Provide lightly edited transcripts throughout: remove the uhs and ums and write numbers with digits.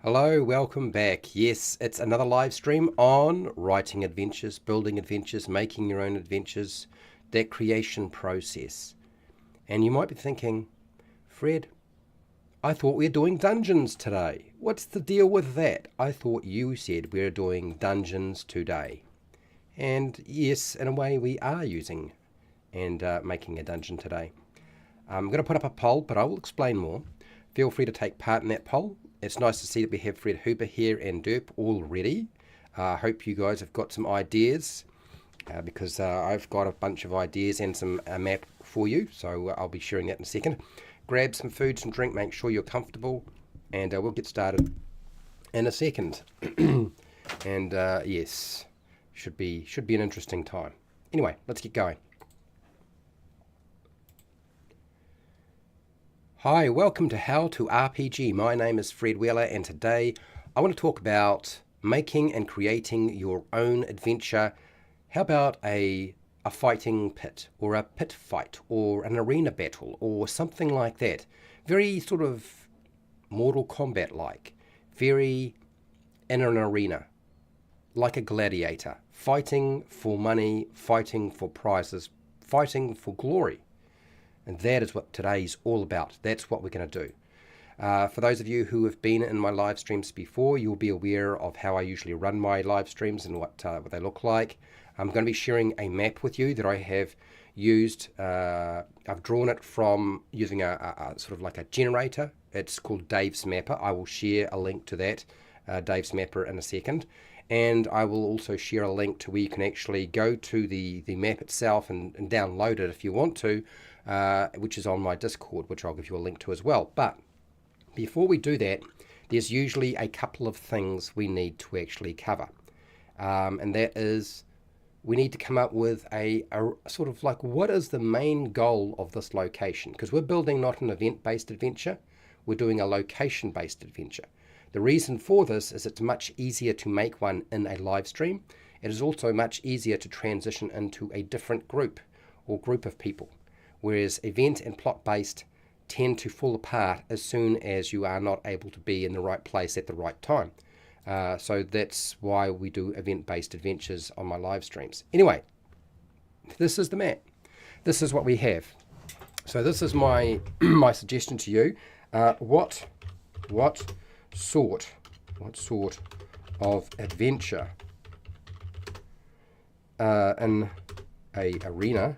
Hello, welcome back. Yes, it's another live stream on writing adventures, building adventures, making your own adventures, that creation process. And you might be thinking, Fred, I thought we were doing dungeons today. What's the deal with that? I thought you said we're doing dungeons today. And yes, in a way we are using and making a dungeon today. I'm going to put up a poll, but I will explain more. Feel free to take part in that poll. It's nice to see that we have Fred Hooper here and Derp already. I hope you guys have got some ideas because I've got a bunch of ideas and a map for you. So I'll be sharing that in a second. Grab some food, some drink, make sure you're comfortable, and we'll get started in a second. And yes, should be an interesting time. Anyway, let's get going. Hi, welcome to How to RPG. My name is Fred Wheeler, and today I want to talk about making and creating your own adventure. How about a fighting pit, or a pit fight, or an arena battle, or something like that? Very sort of Mortal Kombat-like, very in an arena, like a gladiator, fighting for money, fighting for prizes, fighting for glory. And that is what today's all about. That's what we're going to do. For those of you who have been in my live streams before, you'll be aware of how I usually run my live streams and what they look like. I'm going to be sharing a map with you that I have used. I've drawn it from using a sort of like a generator. It's called Dave's Mapper. I will share a link to that, Dave's Mapper, in a second. And I will also share a link to where you can actually go to the map itself and download it if you want to, which is on my Discord, which I'll give you a link to as well. But before we do that, there's usually a couple of things we need to actually cover. And that is, we need to come up with a sort of like, what is the main goal of this location? Because we're building not an event-based adventure, we're doing a location-based adventure. The reason for this is it's much easier to make one in a live stream. It is also much easier to transition into a different group or group of people, whereas event and plot-based tend to fall apart as soon as you are not able to be in the right place at the right time. So that's why we do event-based adventures on my live streams. Anyway, this is the map. This is what we have. So this is my my suggestion to you. What sort of adventure in a arena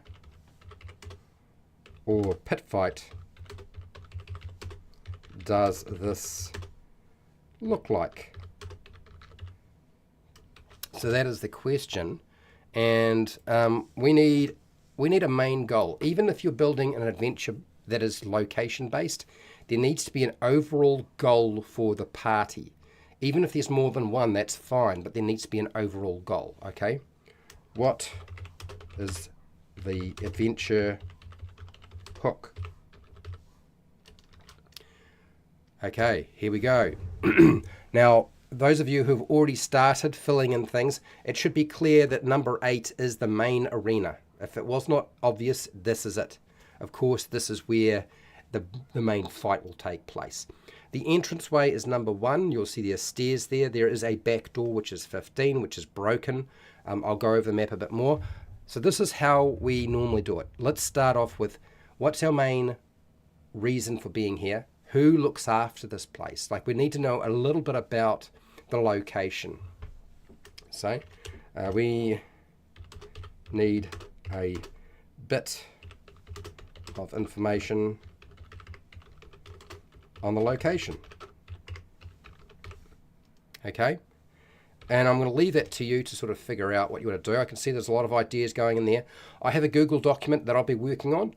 or pit fight does this look like? So that is the question, and we need a main goal. Even if you're building an adventure that is location based, there needs to be an overall goal for the party. Even if there's more than one, that's fine, but there needs to be an overall goal, okay? What is the adventure hook? Okay, here we go. Now, those of you who've already started filling in things, it should be clear that number 8 is the main arena. If it was not obvious, this is it. Of course, this is where the main fight will take place. The entranceway is number 1. You'll see there's stairs there. There is a back door, which is 15, which is broken. I'll go over the map a bit more. So this is how we normally do it. Let's start off with, what's our main reason for being here? Who looks after this place? Like, we need to know a little bit about the location. So we need a bit of information on the location. Okay, and I'm going to leave that to you to sort of figure out what you want to do. I can see there's a lot of ideas going in there. I have a Google document that I'll be working on,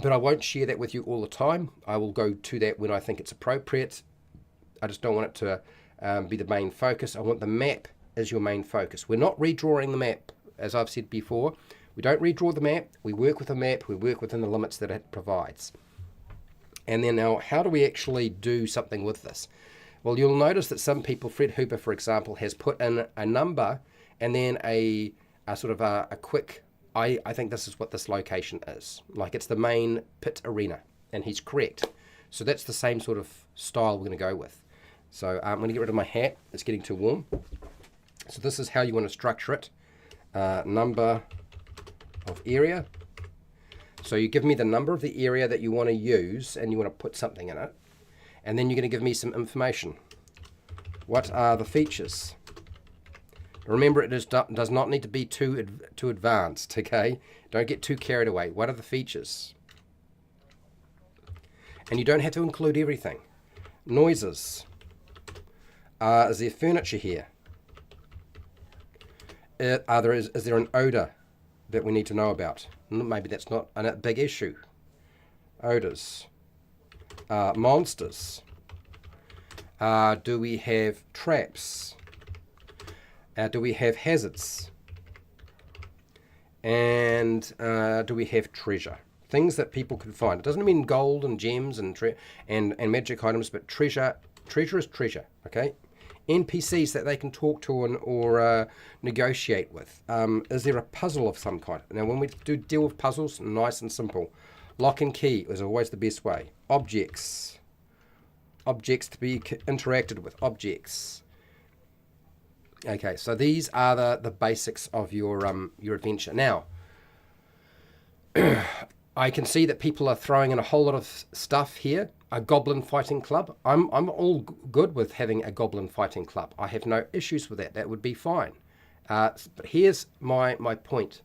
but I won't share that with you all the time. I will go to that when I think it's appropriate. I just don't want it to be the main focus. I want the map as your main focus. We're not redrawing the map, as I've said before. We don't redraw the map. We work with the map. We work within the limits that it provides. And then now, how do we actually do something with this? Well, you'll notice that some people, Fred Hooper, for example, has put in a number and then a sort of a quick, I think this is what this location is. Like, it's the main pit arena, and he's correct. So that's the same sort of style we're going to go with. So I'm going to get rid of my hat. It's getting too warm. So this is how you want to structure it. Number of area. So you give me the number of the area that you want to use and you want to put something in it. And then you're going to give me some information. What are the features? Remember, it does not need to be too advanced, okay? Don't get too carried away. What are the features? And you don't have to include everything. Noises. Is there furniture here? Is there an odor that we need to know about? Maybe that's not a big issue. Odors. Monsters. Do we have traps? Do we have hazards? And do we have treasure? Things that people can find. It doesn't mean gold and gems and magic items, but treasure. Treasure is treasure, okay? NPCs that they can talk to or negotiate with. Is there a puzzle of some kind? Now, when we do deal with puzzles, nice and simple. Lock and key is always the best way. Objects. Objects to be interacted with. Objects. Okay, so these are the basics of your adventure. Now, I can see that people are throwing in a whole lot of stuff here. A goblin fighting club. I'm all good with having a goblin fighting club. I have no issues with that. That would be fine. But here's my point.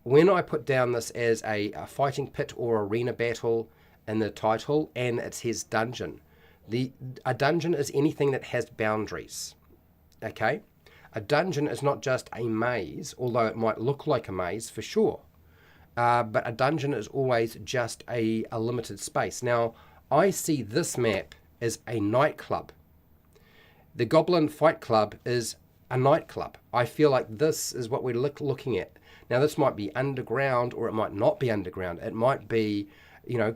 When I put down this as a fighting pit or arena battle in the title, and it's his dungeon, a dungeon is anything that has boundaries. Okay? A dungeon is not just a maze, although it might look like a maze for sure. But a dungeon is always just a limited space. Now, I see this map as a nightclub. The Goblin Fight Club is a nightclub. I feel like this is what we're looking at. Now, this might be underground or it might not be underground. It might be,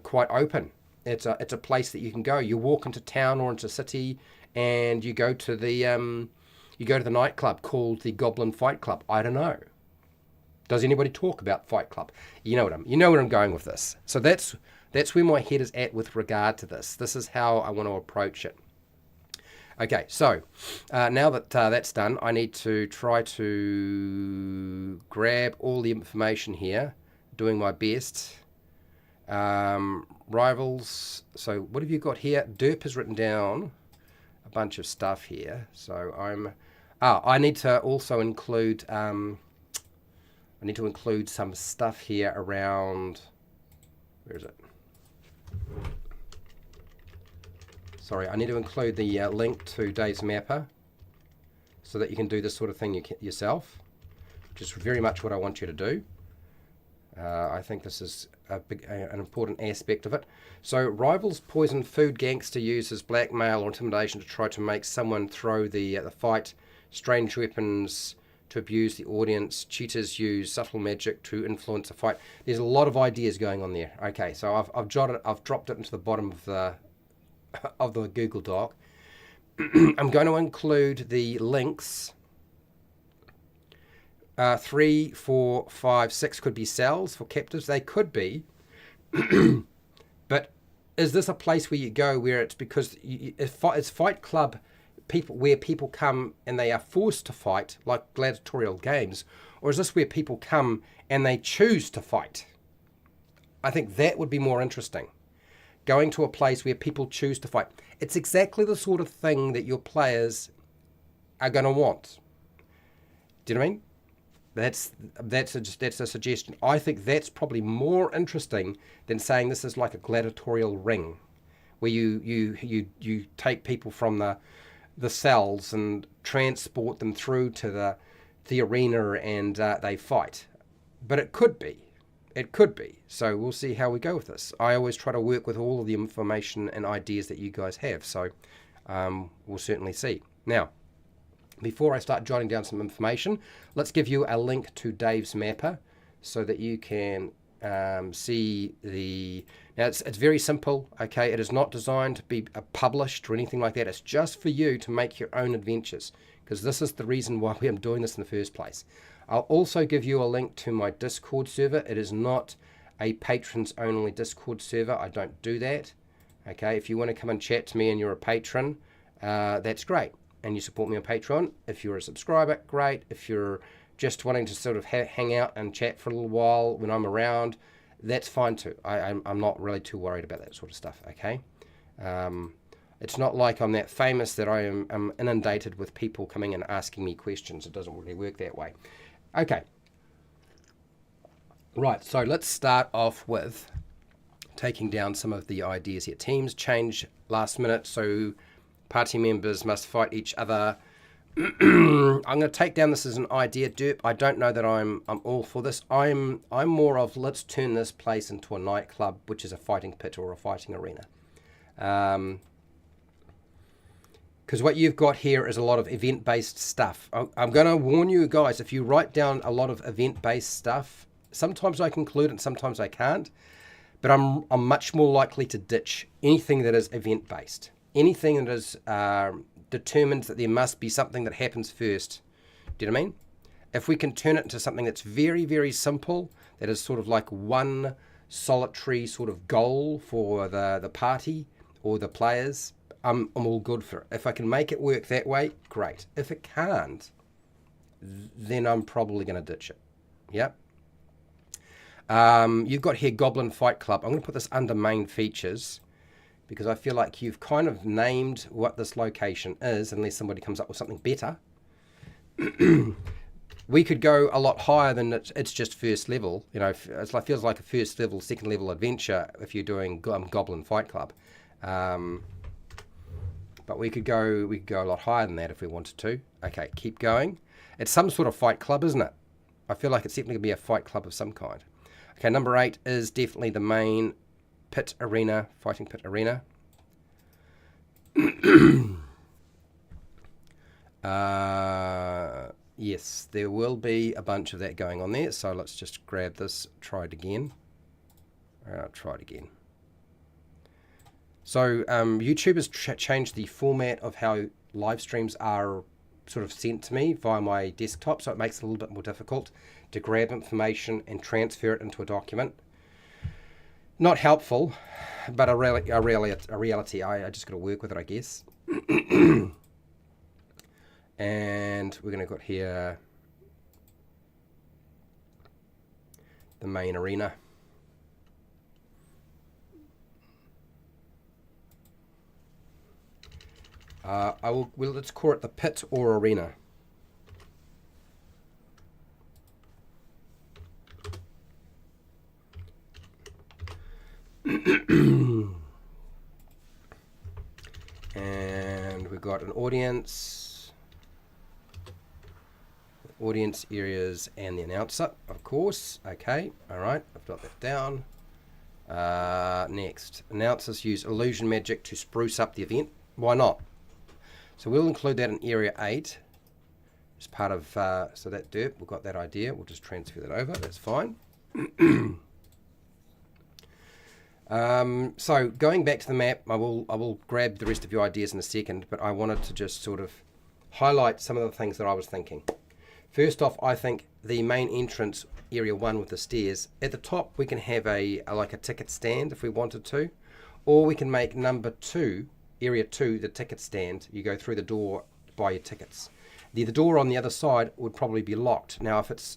quite open. It's a place that you can go. You walk into town or into city and you go to the nightclub called the Goblin Fight Club. I don't know. Does anybody talk about Fight Club? You know where I'm going with this. So that's where my head is at with regard to this. This is how I want to approach it. Okay, so now that that's done, I need to try to grab all the information here, doing my best. Rivals. So what have you got here? Derp has written down a bunch of stuff here. So I need to also include... I need to include some stuff here around, where is it? Sorry, I need to include the link to Dave's Mapper so that you can do this sort of thing yourself, which is very much what I want you to do. I think this is an important aspect of it. So rivals poison food, gangster uses blackmail or intimidation to try to make someone throw the fight, strange weapons to abuse the audience, cheaters use subtle magic to influence a fight. There's a lot of ideas going on there. Okay, so I've dropped it into the bottom of the Google Doc. I'm going to include the links. 3, 4, 5, 6 could be cells for captives. They could be. But is this a place where you go where it's because it's Fight Club where people come and they are forced to fight, like gladiatorial games, or is this where people come and they choose to fight? I think that would be more interesting. Going to a place where people choose to fight. It's exactly the sort of thing that your players are going to want. Do you know what I mean? That's a suggestion. I think that's probably more interesting than saying this is like a gladiatorial ring, where you take people from the cells and transport them through to the arena and they fight. But it could be. It could be. So we'll see how we go with this. I always try to work with all of the information and ideas that you guys have. So we'll certainly see. Now, before I start jotting down some information, let's give you a link to Dave's Mapper so that you can see the... Now, it's very simple, okay? It is not designed to be published or anything like that. It's just for you to make your own adventures, because this is the reason why we are doing this in the first place. I'll also give you a link to my Discord server. It is not a patrons-only Discord server. I don't do that, okay? If you want to come and chat to me and you're a patron, that's great. And you support me on Patreon. If you're a subscriber, great. If you're just wanting to sort of hang out and chat for a little while when I'm around, that's fine too. I'm not really too worried about that sort of stuff, okay? It's not like I'm that famous that I'm inundated with people coming and asking me questions. It doesn't really work that way. Okay. Right, so let's start off with taking down some of the ideas here. Teams change last minute, so party members must fight each other. I'm going to take down this as an idea, derp. I don't know that I'm all for this. I'm more of let's turn this place into a nightclub, which is a fighting pit or a fighting arena. Because what you've got here is a lot of event-based stuff. I'm going to warn you guys, if you write down a lot of event-based stuff, sometimes I can include it and sometimes I can't. But I'm much more likely to ditch anything that is event-based. Anything that is determined that there must be something that happens first. Do you know what I mean? If we can turn it into something that's very, very simple, that is sort of like one solitary sort of goal for the party or the players, I'm all good for it. If I can make it work that way, great. If it can't, then I'm probably going to ditch it. Yep. You've got here Goblin Fight Club. I'm going to put this under main features because I feel like you've kind of named what this location is, unless somebody comes up with something better. We could go a lot higher than it's just first level. You know, it feels like a first level, second level adventure if you're doing Goblin Fight Club. But we could go a lot higher than that if we wanted to. Okay, keep going. It's some sort of fight club, isn't it? I feel like it's definitely going to be a fight club of some kind. Okay, number 8 is definitely the main pit arena, fighting pit arena. Yes, there will be a bunch of that going on there. So let's just grab this, try it again. Try it again. So YouTube has changed the format of how live streams are sort of sent to me via my desktop, so it makes it a little bit more difficult to grab information and transfer it into a document. Not helpful, but a reality. I just got to work with it, I guess. And we're going to got here the main arena. Let's call it the pit or arena. And we've got an audience areas and the announcer, of course. Okay, all right, I've got that down. Next, announcers use illusion magic to spruce up the event. Why not? So we'll include that in area 8 as part of, so that derp, we've got that idea. We'll just transfer that over. That's fine. So going back to the map, I will grab the rest of your ideas in a second, but I wanted to just sort of highlight some of the things that I was thinking. First off, I think the main entrance, area 1 with the stairs, at the top we can have like a ticket stand if we wanted to, or we can make number 2, area 2, the ticket stand. You go through the door, buy your tickets. The door on the other side would probably be locked. Now if it's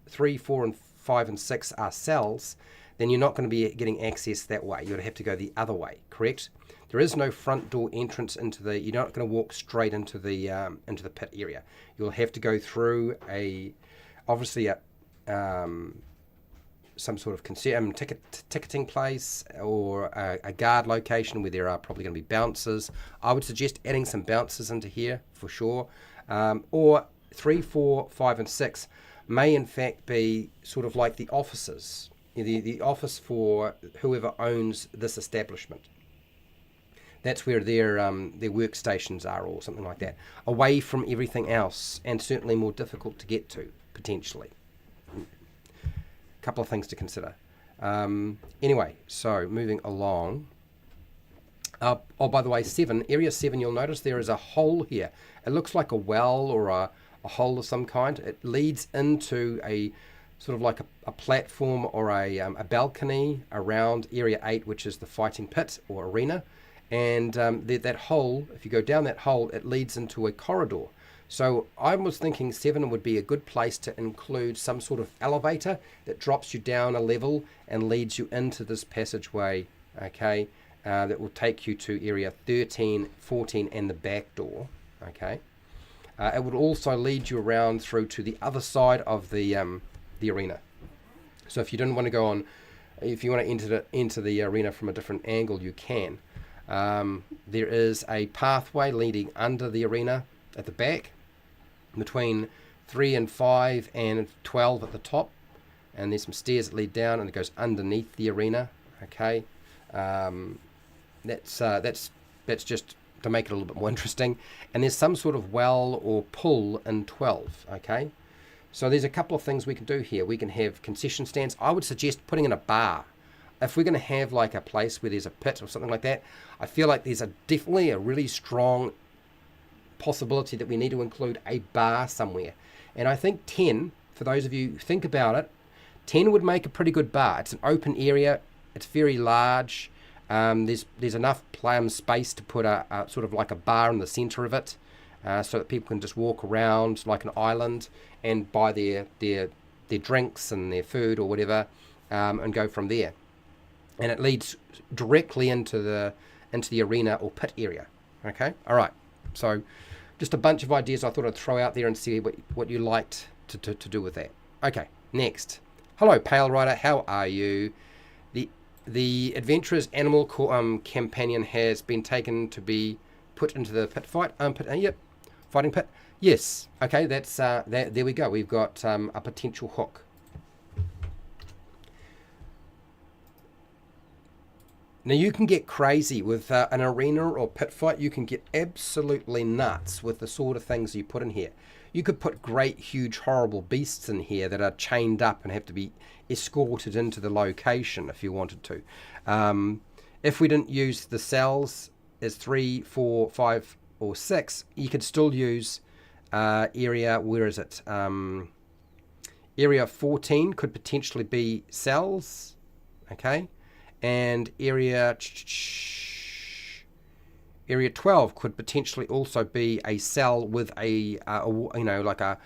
3, 4 and 5 and 6 are cells, then you're not going to be getting access that way. You're going to have to go the other way, correct? There is no front door entrance into the, you're not going to walk straight into the pit area. You'll have to go through obviously some sort of ticketing place or a guard location where there are probably going to be bouncers. I would suggest adding some bouncers into here for sure. Or 3, 4, 5 and 6 may in fact be sort of like the offices. The office for whoever owns this establishment. That's where their workstations are or something like that. Away from everything else and certainly more difficult to get to, potentially. Couple of things to consider. Anyway, so moving along. Oh, by the way, 7, area 7, you'll notice there is a hole here. It looks like a well or a hole of some kind. It leads into a sort of like a platform or a balcony around area 8, which is the fighting pit or arena. And that hole, if you go down that hole, it leads into a corridor. So I was thinking 7 would be a good place to include some sort of elevator that drops you down a level and leads you into this passageway, okay, that will take you to area 13, 14, and the back door, okay. It would also lead you around through to the other side of the arena. So if you didn't want to go on, if you want to enter the arena from a different angle, you can. There is a pathway leading under the arena at the back, between 3 and 5 and 12 at the top, and there's some stairs that lead down, and it goes underneath the arena. Okay, that's just to make it a little bit more interesting. And there's some sort of well or pull in 12. Okay, so there's a couple of things we can do here. We can have concession stands. I would suggest putting in a bar. If we're going to have like a place where there's a pit or something like that, I feel like there's definitely a really strong possibility that we need to include a bar somewhere. And I think 10, for those of you who think about it, 10 would make a pretty good bar. It's an open area, it's very large, there's enough space to put a sort of like a bar in the center of it, so that people can just walk around like an island and buy their drinks and their food or whatever, and go from there. And it leads directly into the arena or pit area. Okay, all right. So just a bunch of ideas I thought I'd throw out there and see what you liked to do with that. Okay, next. Hello, Pale Rider. How are you? The adventurer's animal companion has been taken to be put into the pit fight. Yep, fighting pit. Yes. Okay, that's there we go. We've got a potential hook. Now you can get crazy with an arena or pit fight. You can get absolutely nuts with the sort of things you put in here. You could put great, huge, horrible beasts in here that are chained up and have to be escorted into the location if you wanted to. If we didn't use the cells as 3, 4, 5, or 6, you could still use area, where is it? Area 14 could potentially be cells, okay? And area 12 could potentially also be a cell with like a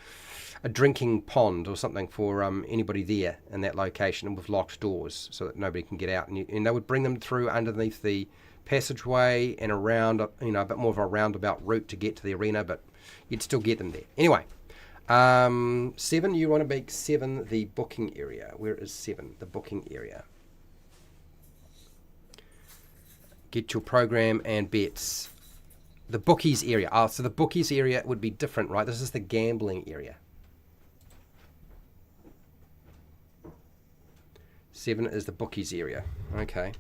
drinking pond or something for anybody there in that location, with locked doors so that nobody can get out. And they would bring them through underneath the passageway and around, a bit more of a roundabout route to get to the arena, but you'd still get them there. Anyway, 7, you want to make 7 the booking area. Where is 7? The booking area. Get your program and bets. The bookies area. Oh, so the bookies area would be different, right? This is the gambling area. 7 is the bookies area. Okay.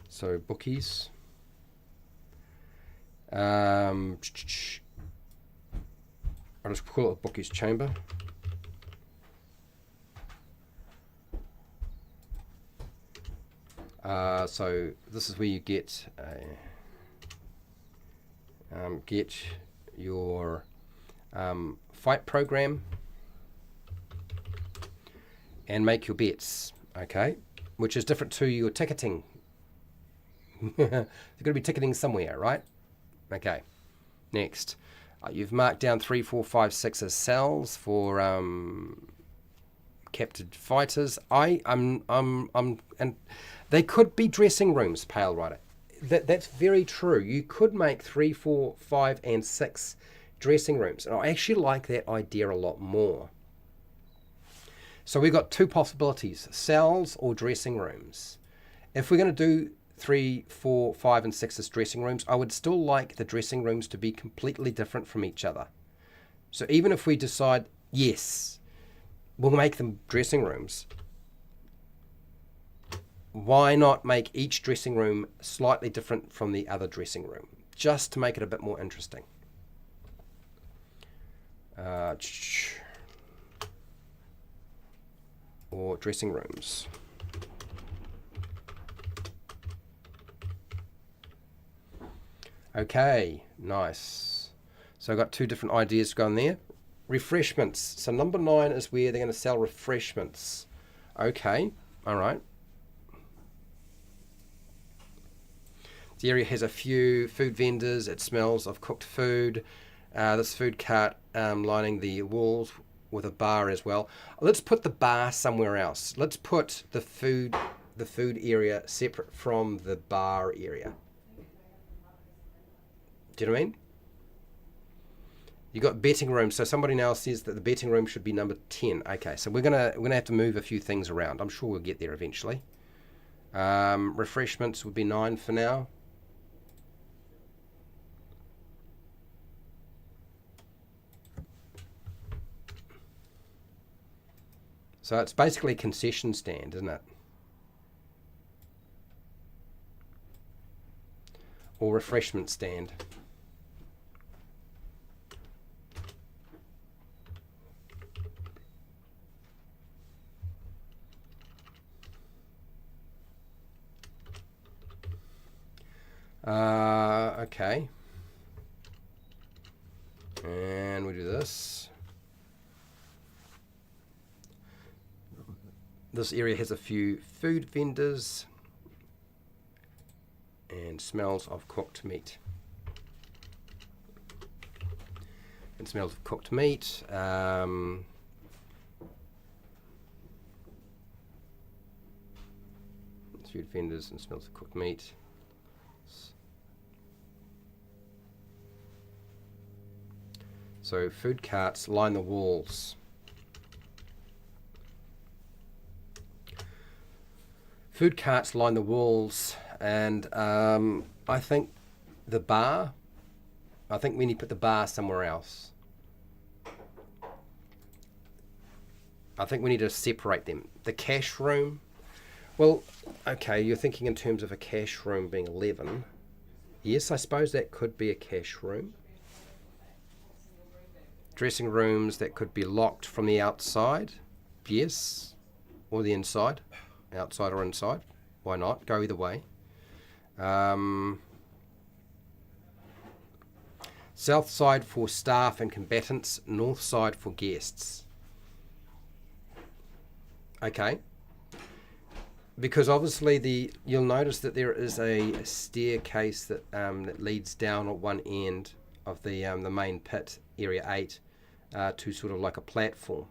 So bookies. I'll just call it bookies chamber. So this is where you get your fight program and make your bets, okay? Which is different to your ticketing. You're going to be ticketing somewhere, right? Okay. Next. You've marked down 3, 4, 5, 6 as cells for captured fighters. And they could be dressing rooms, Pale Rider. That's very true. You could make 3, 4, 5, and 6 dressing rooms, and I actually like that idea a lot more. So we've got 2 possibilities: cells or dressing rooms. If we're going to do 3, 4, 5, and 6 as dressing rooms, I would still like the dressing rooms to be completely different from each other. So even if we decide, yes, we'll make them dressing rooms, why not make each dressing room slightly different from the other dressing room, just to make it a bit more interesting? Or dressing rooms. Okay, nice. So I've got two different ideas going there. Refreshments. So number 9 is where they're going to sell refreshments. Okay, all right. The area has a few food vendors. It smells of cooked food. This food cart lining the walls with a bar as well. Let's put the bar somewhere else. Let's put the food area separate from the bar area. Do you know what I mean? You got betting room. So somebody now says that the betting room should be number 10. Okay, so we're gonna have to move a few things around. I'm sure we'll get there eventually. Refreshments would be 9 for now. So it's basically a concession stand, isn't it? Or refreshment stand. Okay. And we do this. This area has a few food vendors and smells of cooked meat. And smells of cooked meat. Food vendors and smells of cooked meat. So food carts line the walls. Food carts line the walls, and I think the bar, I think we need to put the bar somewhere else. I think we need to separate them. The cash room, well, okay, you're thinking in terms of a cash room being 11. Yes, I suppose that could be a cash room. Dressing rooms that could be locked from the outside, yes, or the inside, outside or inside. Why not? Go either way. South side for staff and combatants, north side for guests. Okay. Because obviously you'll notice that there is a staircase that that leads down at one end of the main pit, area 8. To sort of like a platform,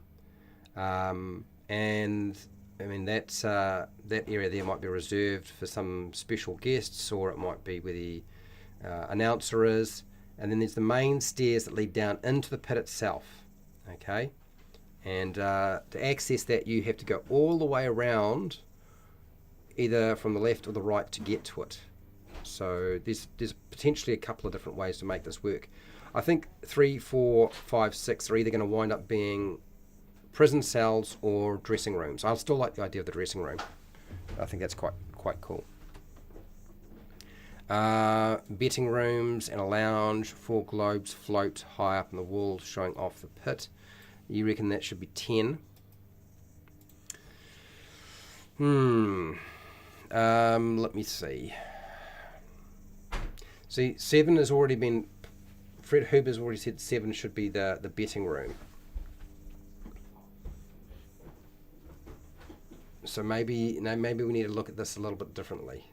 and I mean that area there might be reserved for some special guests, or it might be where the announcer is. And then there's the main stairs that lead down into the pit itself. Okay, and to access that, you have to go all the way around, either from the left or the right, to get to it. So there's potentially a couple of different ways to make this work. I think 3, 4, 5, 6 are either going to wind up being prison cells or dressing rooms. I still like the idea of the dressing room. I think that's quite cool. Betting rooms and a lounge. 4 globes float high up in the walls, showing off the pit. You reckon that should be 10? Let me see. See, 7 has already been... Fred Huber's already said 7 should be the betting room. So maybe we need to look at this a little bit differently.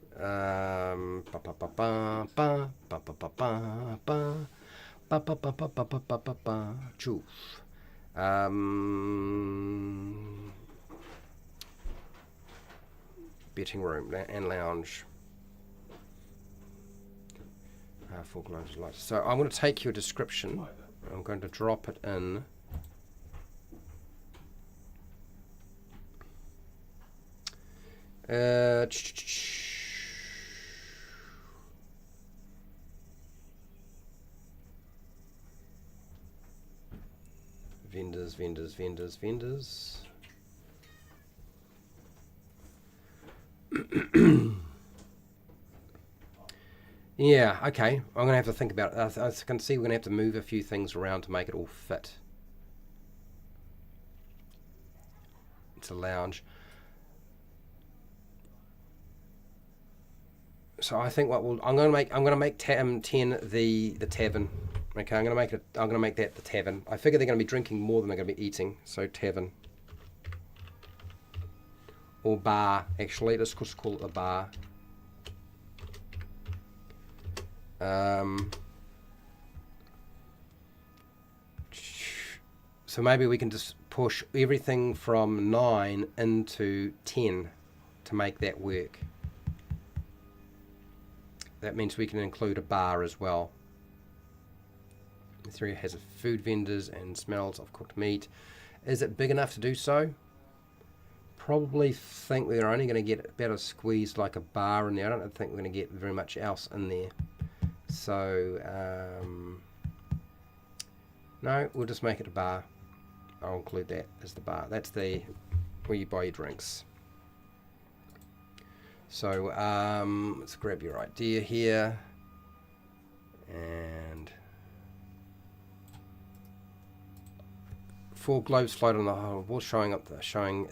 Betting room and lounge. 4 globes of light. So I'm going to take your description. I'm going to drop it in. Vendors. Yeah, okay. I'm going to have to think about it. I can see we're going to have to move a few things around to make it all fit. It's a lounge. So I think I'm going to make 10 the tavern. Okay, I'm gonna make that the tavern. I figure they're gonna be drinking more than they're gonna be eating, so tavern. Or bar, actually, let's just call it a bar. So maybe we can just push everything from 9 into 10 to make that work. That means we can include a bar as well. This area has food vendors and smells of cooked meat. Is it big enough to do so? Probably think we're only going to get about a squeeze like a bar in there. I don't think we're going to get very much else in there. So, no, we'll just make it a bar. I'll include that as the bar. That's the where you buy your drinks. So, let's grab your idea here. And 4 globes float on the whole wall, showing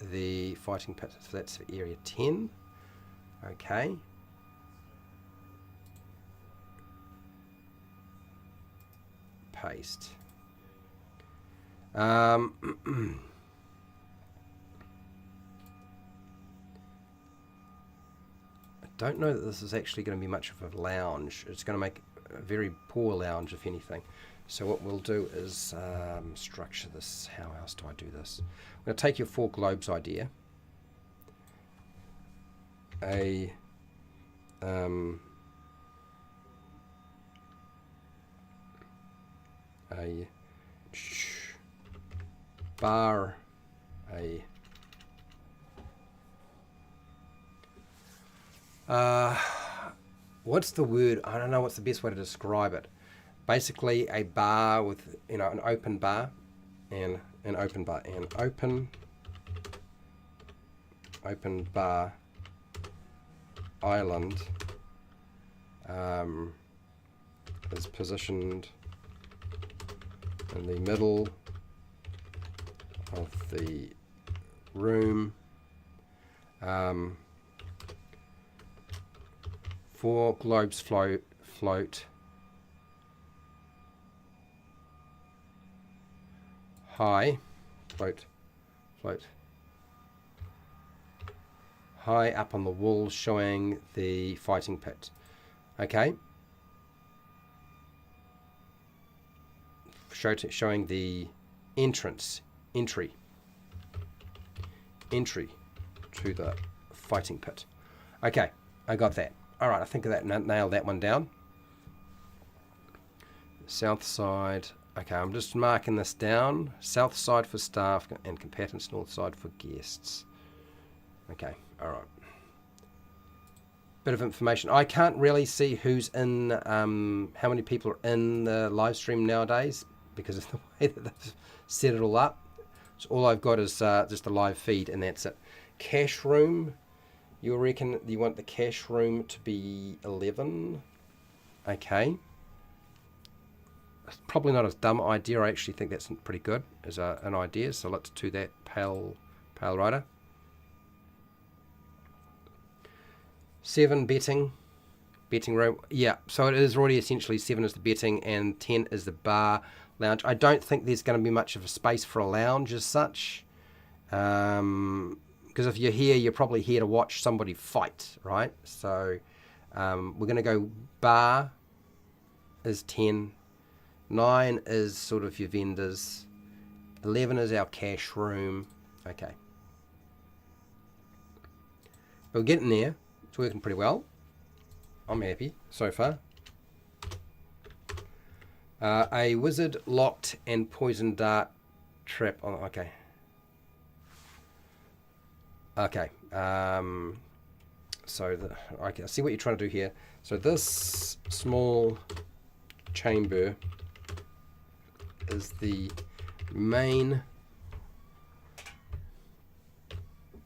the fighting pit. So that's for area 10. Okay. Paste. I don't know that this is actually going to be much of a lounge. It's going to make a very poor lounge, if anything. So what we'll do is structure this. How else do I do this? I'm going to take your 4 globes idea. A bar, what's the word? I don't know what's the best way to describe it. Basically, a bar with, you know, an open bar and an open bar and open bar island is positioned in the middle of the room. 4 globes float high, float high up on the wall, showing the fighting pit. Okay. Showing the entry to the fighting pit. Okay, I got that. All right, I think that nailed that one down. South side. Okay, I'm just marking this down. South side for staff and combatants, north side for guests. Okay, all right. Bit of information. I can't really see who's in, how many people are in the live stream nowadays because of the way that they've set it all up. So all I've got is just a live feed, and that's it. Cash room. You reckon you want the cash room to be 11? Okay. It's probably not a dumb idea. I actually think that's pretty good as an idea. So let's do that. Pale Rider. 7 betting room. Yeah, so it is already essentially 7 is the betting and 10 is the bar lounge. I don't think there's going to be much of a space for a lounge as such. Because if you're here, you're probably here to watch somebody fight, right? So we're going to go bar is 10. 9 is sort of your vendors. 11 is our cash room. Okay. But we're getting there. It's working pretty well. I'm happy so far. A wizard locked and poison dart trap. Oh, okay. Okay. So I see what you're trying to do here. So this small chamber is the main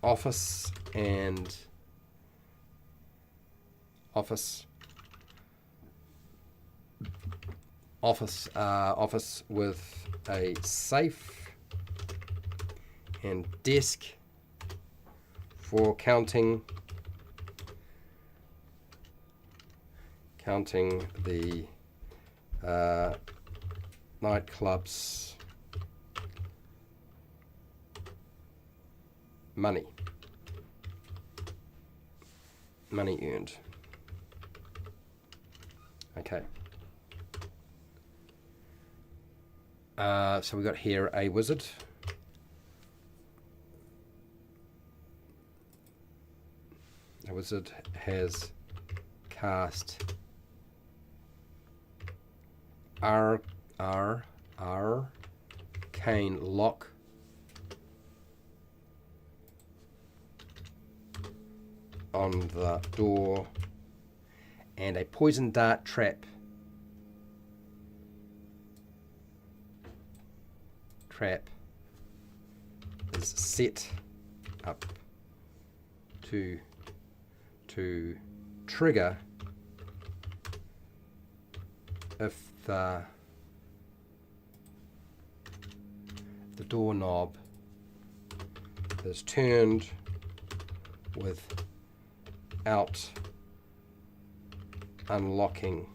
office and office with a safe and desk for counting the nightclubs, money earned. Okay. So we got here a wizard. A wizard has cast arcane lock on the door and a poison dart trap is set up to trigger if the doorknob is turned without unlocking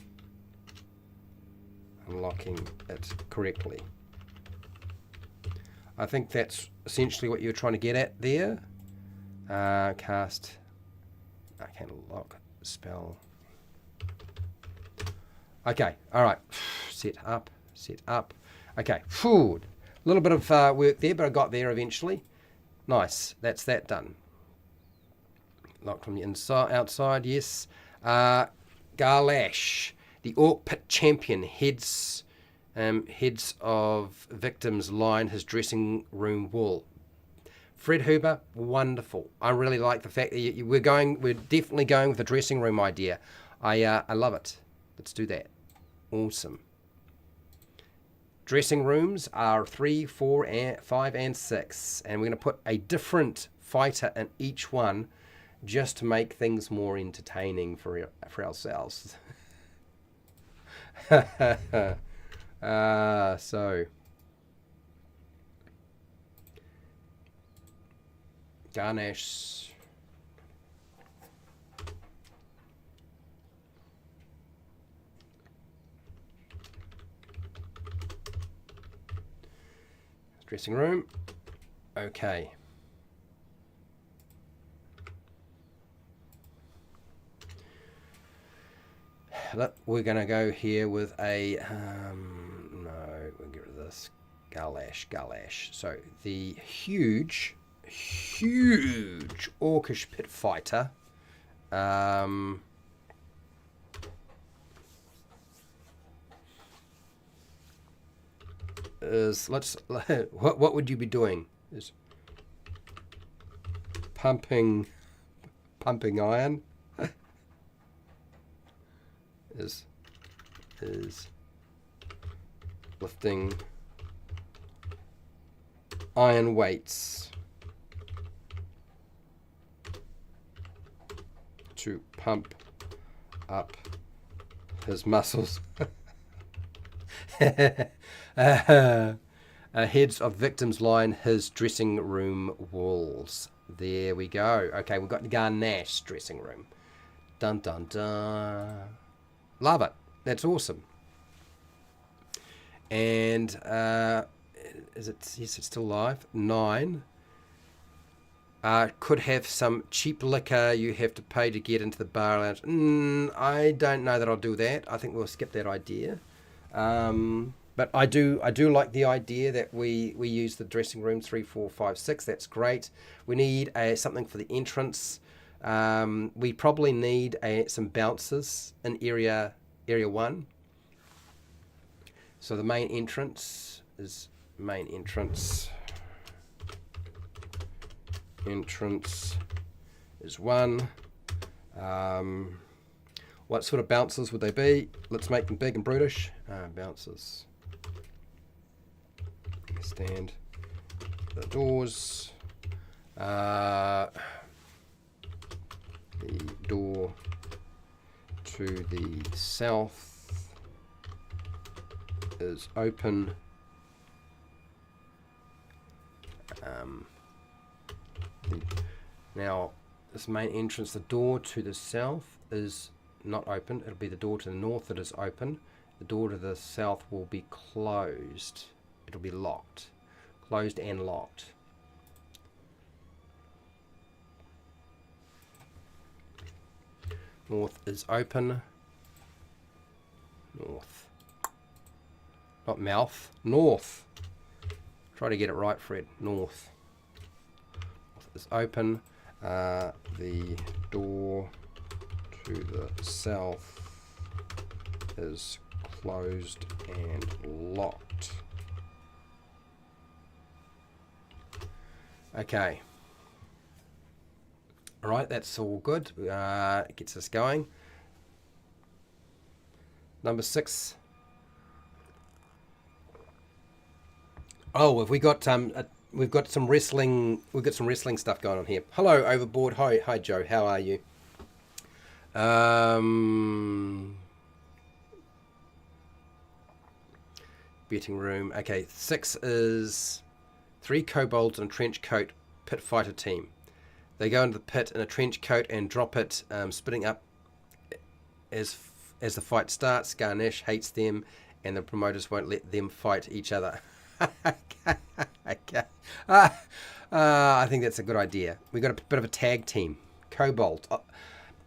it correctly. I think that's essentially what you're trying to get at there. Cast arcane lock spell. Okay, all right. Set up. Okay, a little bit of work there, but I got there eventually. Nice, that's that done. Locked from the inside, outside, yes. Garlash, the Orc Pit champion, heads of victims line his dressing room wall. Fred Huber, wonderful. I really like the fact that we're definitely going with the dressing room idea. I love it. Let's do that. Awesome. Dressing rooms are 3, 4, 5, and 6, and we're going to put a different fighter in each one, just to make things more entertaining for ourselves. So garnish. Dressing room. Okay. We're going to go here with a no, we'll get rid of this Garlash. So the huge orcish pit fighter is what would you be doing? Is pumping iron. is lifting iron weights to pump up his muscles. Heads of victims line his dressing room walls. There we go. Okay, we've got the Garnash dressing room. Dun dun dun. Love it. That's awesome. And is it? Yes, it's still live. 9. Could have some cheap liquor you have to pay to get into the bar lounge. I don't know that I'll do that. I think we'll skip that idea. But I do like the idea that we use the dressing room 3, 4, 5, 6. That's great. We need something for the entrance. We probably need some bouncers in area 1. So the main entrance is entrance is 1. What sort of bouncers would they be? Let's make them big and brutish. Bouncers. Stand the doors. The door to the south is open. Now, this main entrance, the door to the south is not open. It'll be the door to the north that is open, The door to the south will be closed. It'll be locked. Closed and locked. North is open. North. Not mouth. North. Try to get it right, Fred. North. North is open. The door to the south is closed and locked. Okay. All right, that's all good. It gets us going. Number 6. Oh, have we got we've got some wrestling. We've got some wrestling stuff going on here. Hello, Overboard. Hi, Joe. How are you? Betting room. Okay, 6 is 3 kobolds in a trench coat pit fighter team. They go into the pit in a trench coat and drop it, spitting up as the fight starts. Garnish hates them, and the promoters won't let them fight each other. Okay. I think that's a good idea. We've got a bit of a tag team. Kobold.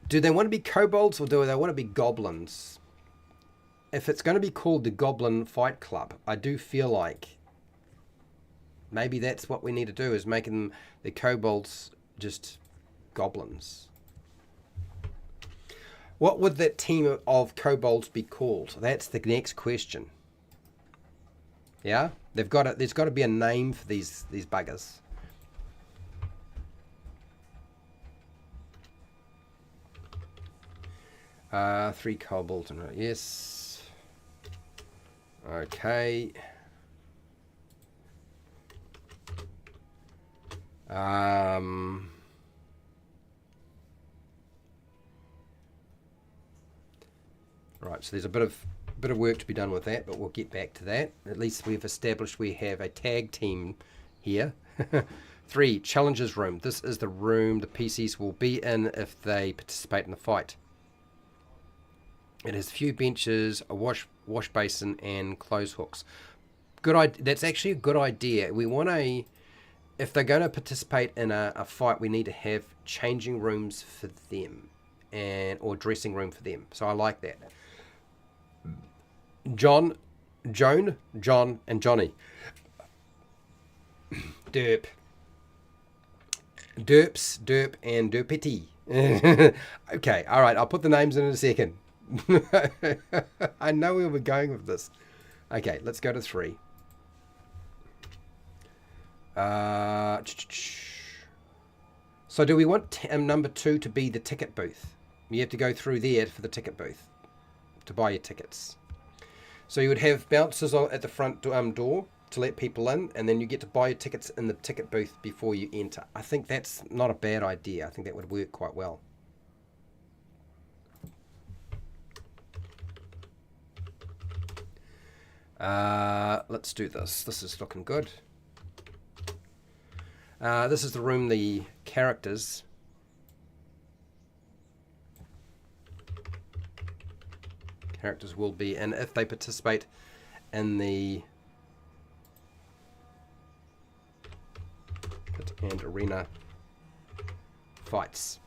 Do they want to be kobolds or do they want to be goblins? If it's going to be called the Goblin Fight Club, I do feel like maybe that's what we need to do, is make them, the kobolds, just goblins. What would that team of kobolds be called? That's the next question. Yeah? There's got to be a name for these buggers. Three kobolds in a row. Yes. Okay. Right, so there's a bit of work to be done with that, but we'll get back to that. At least we've established we have a tag team here. 3, challenges room. This is the room the PCs will be in if they participate in the fight. It has a few benches, a wash basin, and clothes hooks. Good idea. That's actually a good idea. We want if they're going to participate in a fight, we need to have changing rooms for them, or dressing room for them. So I like that. Joan, John, and Johnny. Derp. Derp, and Derpity. Okay, all right. I'll put the names in a second. I know where we're going with this. Okay, let's go to 3. So do we want number 2 to be the ticket booth? You have to go through there for the ticket booth to buy your tickets. So you would have bouncers at the front door to let people in, and then you get to buy your tickets in the ticket booth before you enter. I think that's not a bad idea. I think that would work quite well. Let's do this. This is looking good. This is the room the characters will be in if they participate in the pit and arena fights.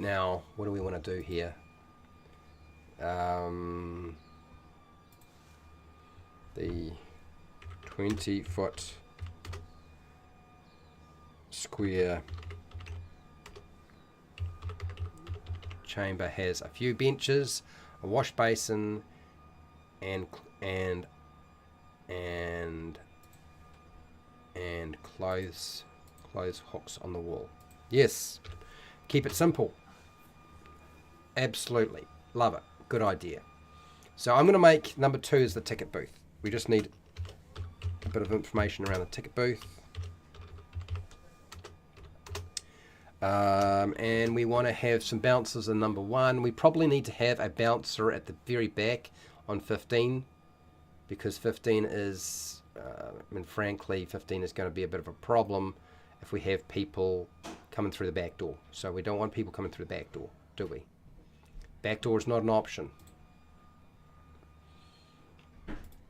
Now, what do we want to do here? The 20-foot square chamber has a few benches, a wash basin, and clothes hooks on the wall. Yes. Keep it simple. Absolutely. Love it. Good idea. So I'm going to make number 2 as the ticket booth. We just need a bit of information around the ticket booth. And we want to have some bouncers in number 1. We probably need to have a bouncer at the very back on 15, because 15 is, frankly, 15 is going to be a bit of a problem if we have people coming through the back door. So we don't want people coming through the back door, do we? Back door is not an option.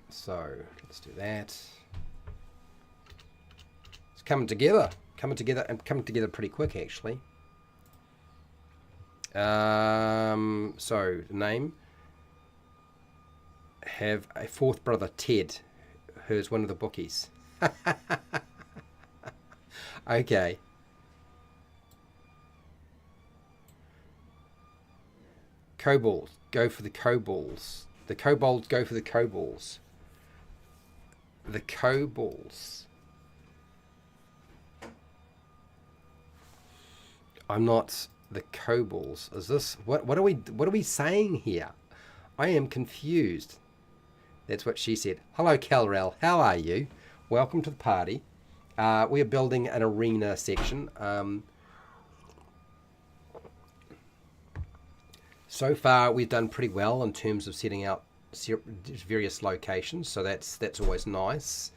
So let's do that. It's coming together and coming together pretty quick, actually. So the name, have a fourth brother, Ted, who's one of the bookies. Okay. Kobolds, go for the kobolds. The kobolds go for the kobolds. The kobolds. I'm not the kobolds. Is this what are we saying here? I am confused. That's what she said. Hello, Calrel. How are you? Welcome to the party. We are building an arena section. So far, we've done pretty well in terms of setting out various locations, so that's always nice.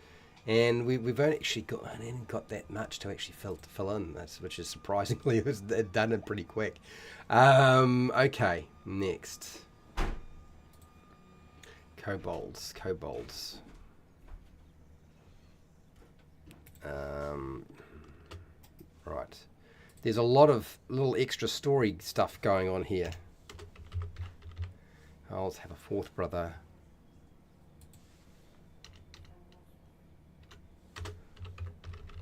And we've only actually got that much to actually fill in, which is surprisingly it was done it pretty quick. Okay, next. Kobolds. Right. There's a lot of little extra story stuff going on here. I'll have a fourth brother.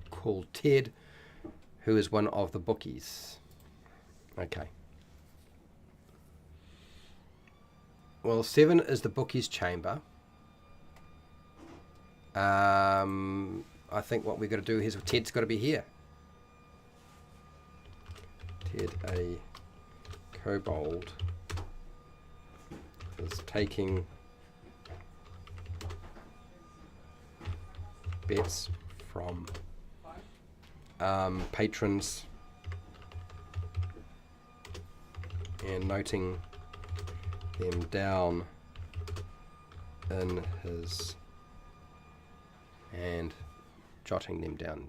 Called Ted, who is one of the bookies. Okay. Well, 7 is the bookie's chamber. I think what we've got to do is Ted's got to be here. Ted, a kobold, is taking bets from patrons and noting them down in his and jotting them down,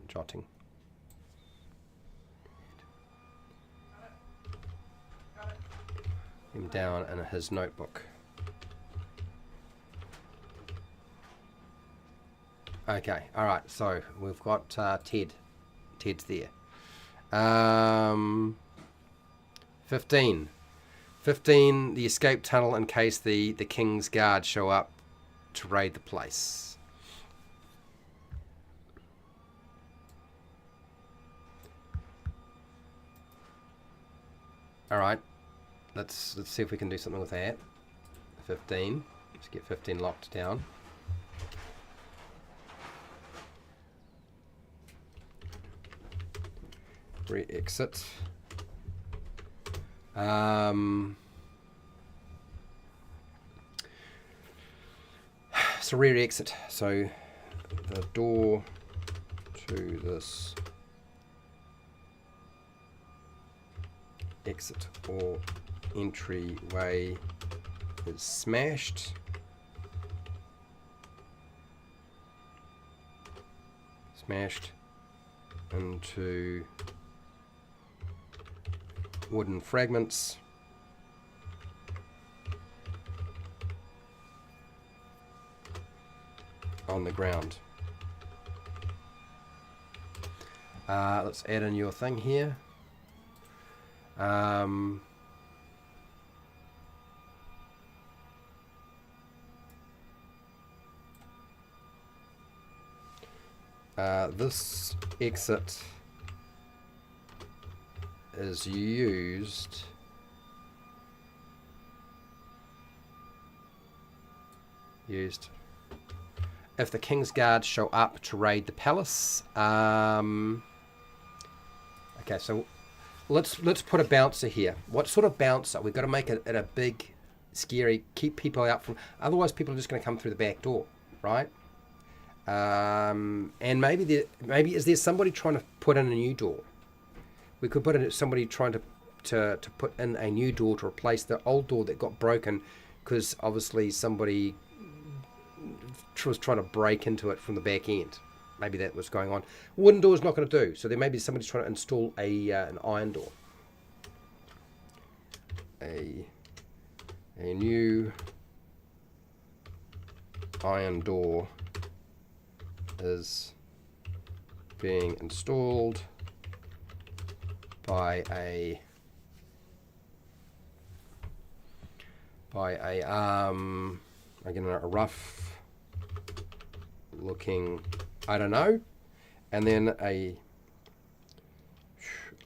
them down in his notebook. Okay, all right. So we've got Ted. Ted's there. 15. 15, the escape tunnel in case the King's Guard show up to raid the place. All right. Let's see if we can do something with that. 15. Let's get 15 locked down. Re-exit. So rear exit. So the door to this exit or entryway is smashed. Smashed into wooden fragments. On the ground. Let's add in your thing here. This exit is used if the King's Guard show up to raid the palace. Okay, so let's put a bouncer here. What sort of bouncer? We've got to make it a big, scary, keep people out from. Otherwise, people are just going to come through the back door, right? And maybe is there somebody trying to put in a new door? We could put in somebody trying to put in a new door to replace the old door that got broken, because obviously somebody was trying to break into it from the back end, maybe that was going on. Wooden door is not going to do, so there may be somebody's trying to install an iron door. A new iron door is being installed by a again, a rough looking, I don't know, and then a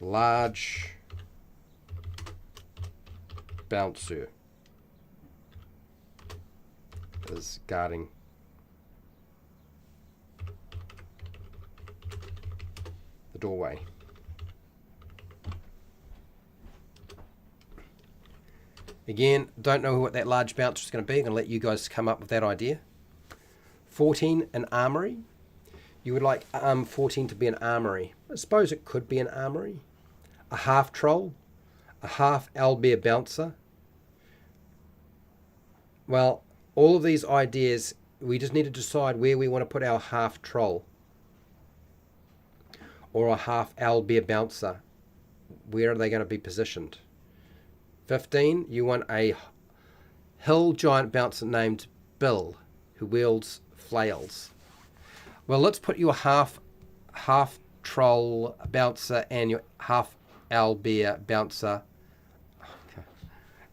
large bouncer is guarding the doorway. Again, don't know what that large bouncer is going to be. I'm going to let you guys come up with that idea. 14, an armory. You would like 14 to be an armory. I suppose it could be an armory. A half troll. A half owlbear bouncer. Well, all of these ideas, we just need to decide where we want to put our half troll. Or a half owlbear bouncer. Where are they going to be positioned? 15, you want a hill giant bouncer named Bill, who wields flails. Well, let's put you a half troll bouncer and your half owlbear bouncer.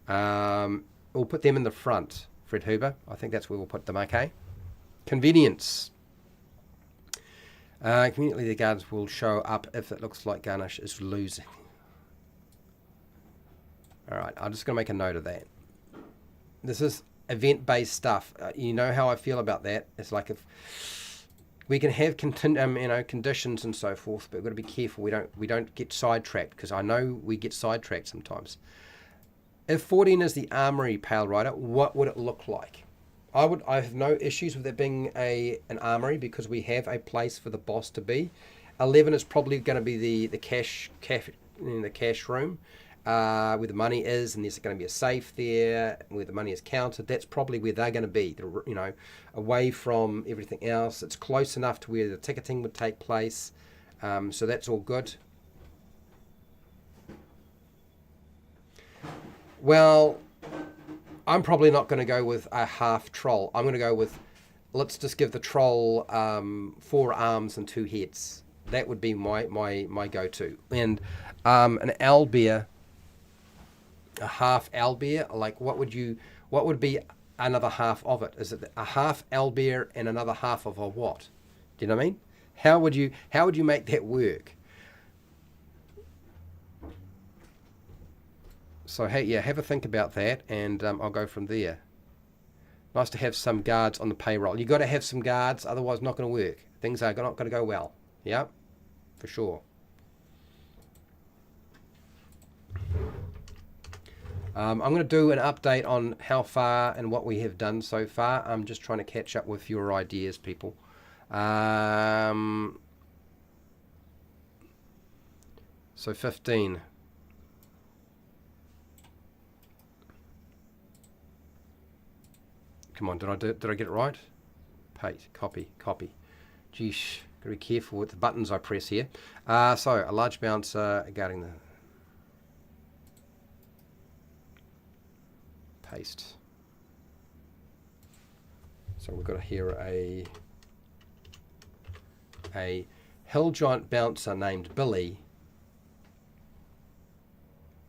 Okay. We'll put them in the front, Fred Huber. I think that's where we'll put them, okay? Convenience. Conveniently, the guards will show up if it looks like Garnish is losing. Alright, I'm just going to make a note of that. This is event-based stuff. You know how I feel about that. It's like if we can have conditions and so forth, but we've got to be careful we don't get sidetracked, because I know we get sidetracked sometimes. If 14 is the armory, Pale Rider, what would it look like? I have no issues with it being an armory, because we have a place for the boss to be. 11 is probably going to be the cash room. Where the money is, and there's going to be a safe there where the money is counted. That's probably where they're going to be, away from everything else. It's close enough to where the ticketing would take place, so that's all good. Well, I'm probably not going to go with a half troll. I'm going to go with, let's just give the troll 4 arms and 2 heads. That would be my go-to. And an owlbear, a half owlbear, like what would be another half of it? Is it a half owlbear and another half of a what? Do you know what I mean? How would you make that work? So hey, yeah, have a think about that, and I'll go from there. Nice to have some guards on the payroll. You got to have some guards, otherwise not going to work. Things are not going to go well. Yeah, for sure. I'm going to do an update on how far and what we have done so far. I'm just trying to catch up with your ideas, people. So 15. Come on, did I get it right? Paste, copy. Geesh, gotta be careful with the buttons I press here. So a large bouncer guarding the paste. So we've got here a hill giant bouncer named Billy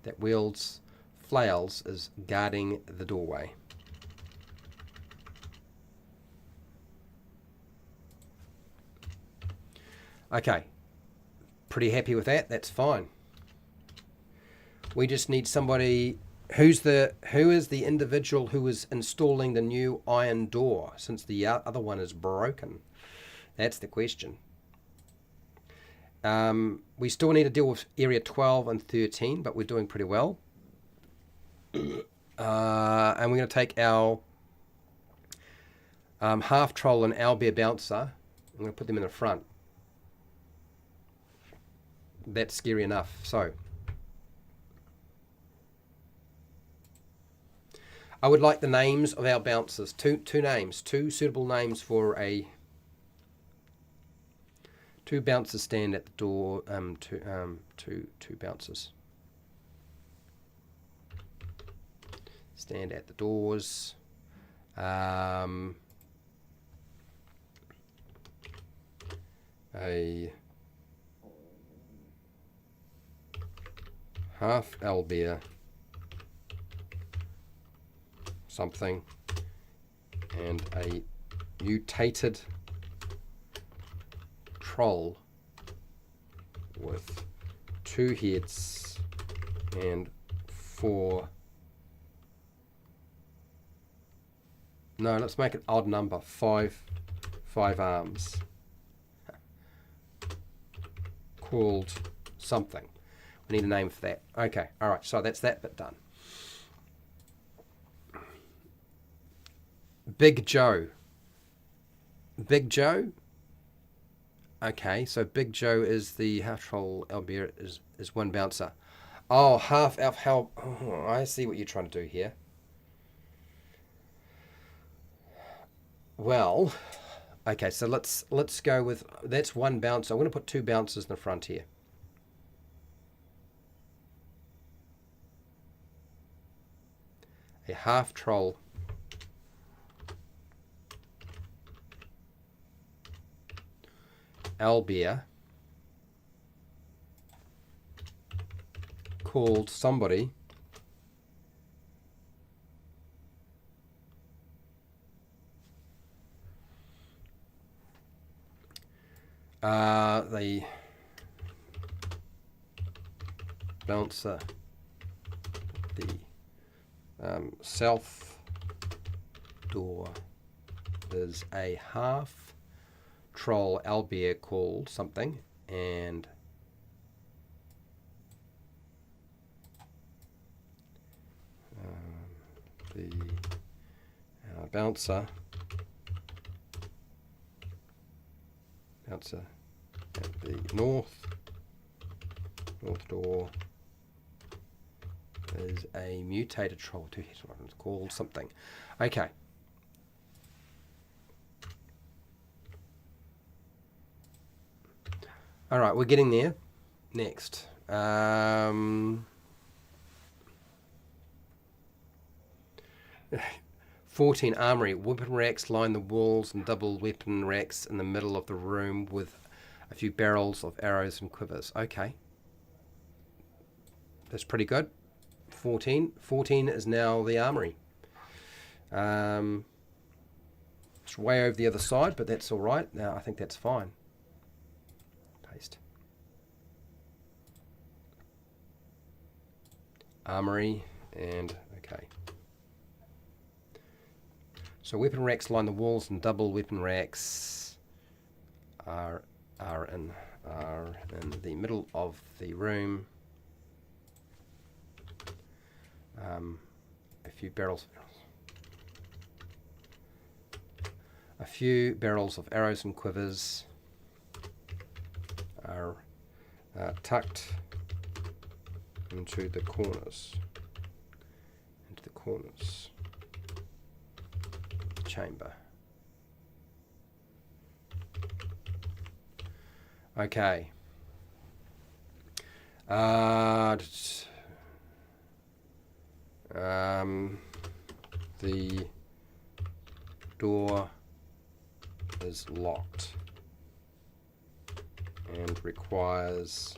that wields flails is guarding the doorway. Okay, pretty happy with that. That's fine. We just need somebody who is the individual who is installing the new iron door, since the other one is broken. That's the question. We still need to deal with area 12 and 13, but we're doing pretty well. And we're going to take our half troll and owlbear bouncer. I'm going to put them in the front. That's scary enough. So I would like the names of our bouncers. Two names, 2 suitable names for a Two bouncers stand at the door. Two bouncers stand at the doors. A half owlbear something and a mutated troll with 2 heads and 4. No, let's make an odd number. 5 arms. Called something. We need a name for that. Okay, all right. So that's that bit done. Big Joe. Big Joe. Okay, so Big Joe is the half troll. Albert is 1 bouncer. Oh, half elf. How? Oh, I see what you're trying to do here. Well, okay. So let's go with that's 1 bouncer. I'm going to put 2 bouncers in the front here. A half troll. Owlbear called somebody the bouncer, the south door is a half troll owlbear called something, and the bouncer at the north door is a mutated troll. 2 heads, it's called something. Okay. All right, we're getting there. Next. 14, armory. Weapon racks line the walls and double weapon racks in the middle of the room with a few barrels of arrows and quivers. Okay. That's pretty good. 14. 14 is now the armory. It's way over the other side, but that's all right. Now I think that's fine. Paste. Armory and okay. So weapon racks line the walls and double weapon racks are in the middle of the room. A few barrels of arrows and quivers are tucked into the corners. Chamber. Okay. The door is locked and requires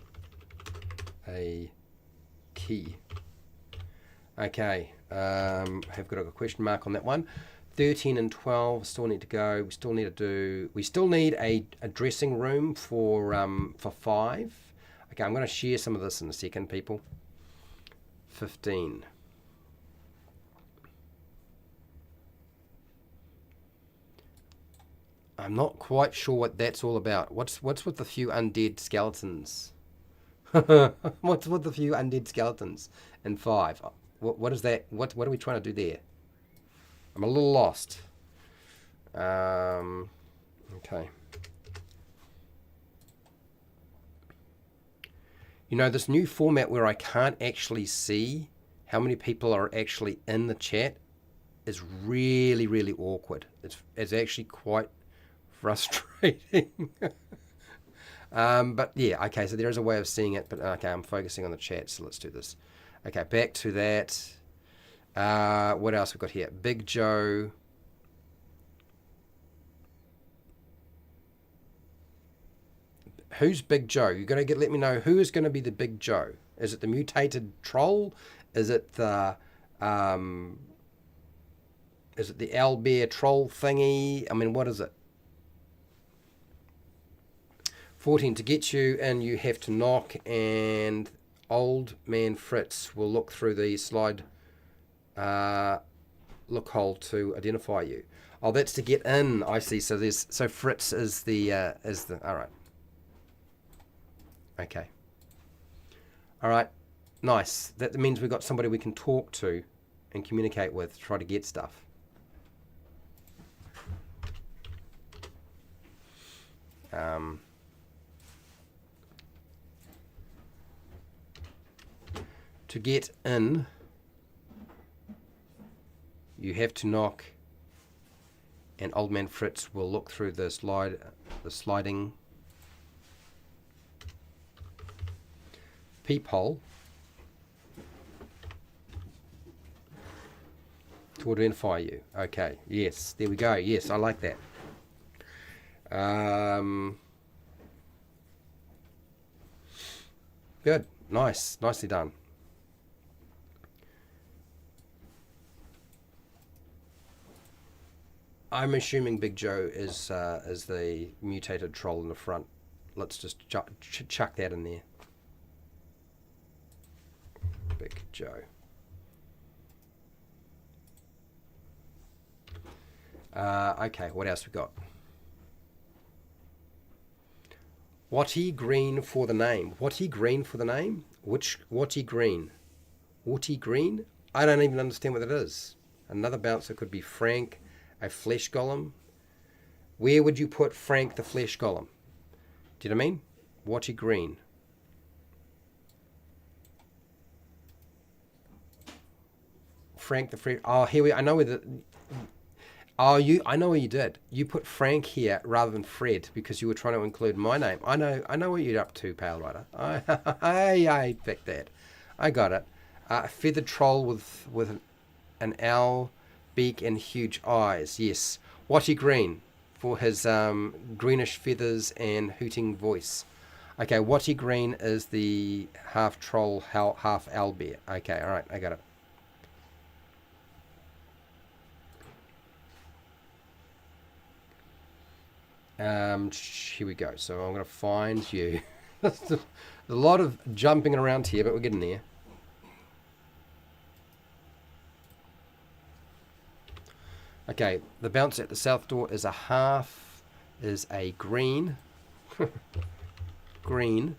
a key. Okay, have got a question mark on that one. 13 and 12 still need to go. We still need a dressing room for 5. Okay, I'm going to share some of this in a second, people. 15. I'm not quite sure what that's all about. What's with the few undead skeletons? What's with the few undead skeletons in 5? What is that? What are we trying to do there? I'm a little lost. Okay. You know, this new format where I can't actually see how many people are actually in the chat is really, really awkward. It's actually quite frustrating. But yeah, okay, so there is a way of seeing it, but okay, I'm focusing on the chat, so let's do this. Okay, back to that. What else we've got here? Big Joe. Who's Big Joe? You're going to let me know who is going to be the Big Joe. Is it the mutated troll? Is it the owlbear troll thingy? I mean, what is it? 14, to get you in, you have to knock, and old man Fritz will look through the slide look hole to identify you. Oh, that's to get in. I see. So Fritz is the all right. Okay. All right. Nice. That means we've got somebody we can talk to and communicate with to try to get stuff. To get in, you have to knock, and old man Fritz will look through the sliding peephole to identify you. Okay, yes, there we go. Yes, I like that. Good, nice, nicely done. I'm assuming Big Joe is the mutated troll in the front. Let's just chuck that in there. Big Joe. Okay, what else we got? Watty Green for the name. Watty Green for the name? Which Watty Green? Watty Green? I don't even understand what it is. Another bouncer could be Frank, a flesh golem. Where would you put Frank the flesh golem? Do you know what I mean? Watty Green. Frank the flesh. Oh, here we. I know where the. Oh, I know what you did. You put Frank here rather than Fred because you were trying to include my name. I know what you're up to, Pale Rider. I picked that. I got it. A feathered troll with an owl beak and huge eyes. Yes. Watty Green for his greenish feathers and hooting voice. Okay, Watty Green is the half troll, half owlbear. Okay, all right, I got it. Here we go. So I'm going to find you. There's a lot of jumping around here, but we're getting there. Okay, the bounce at the south door is a green, green,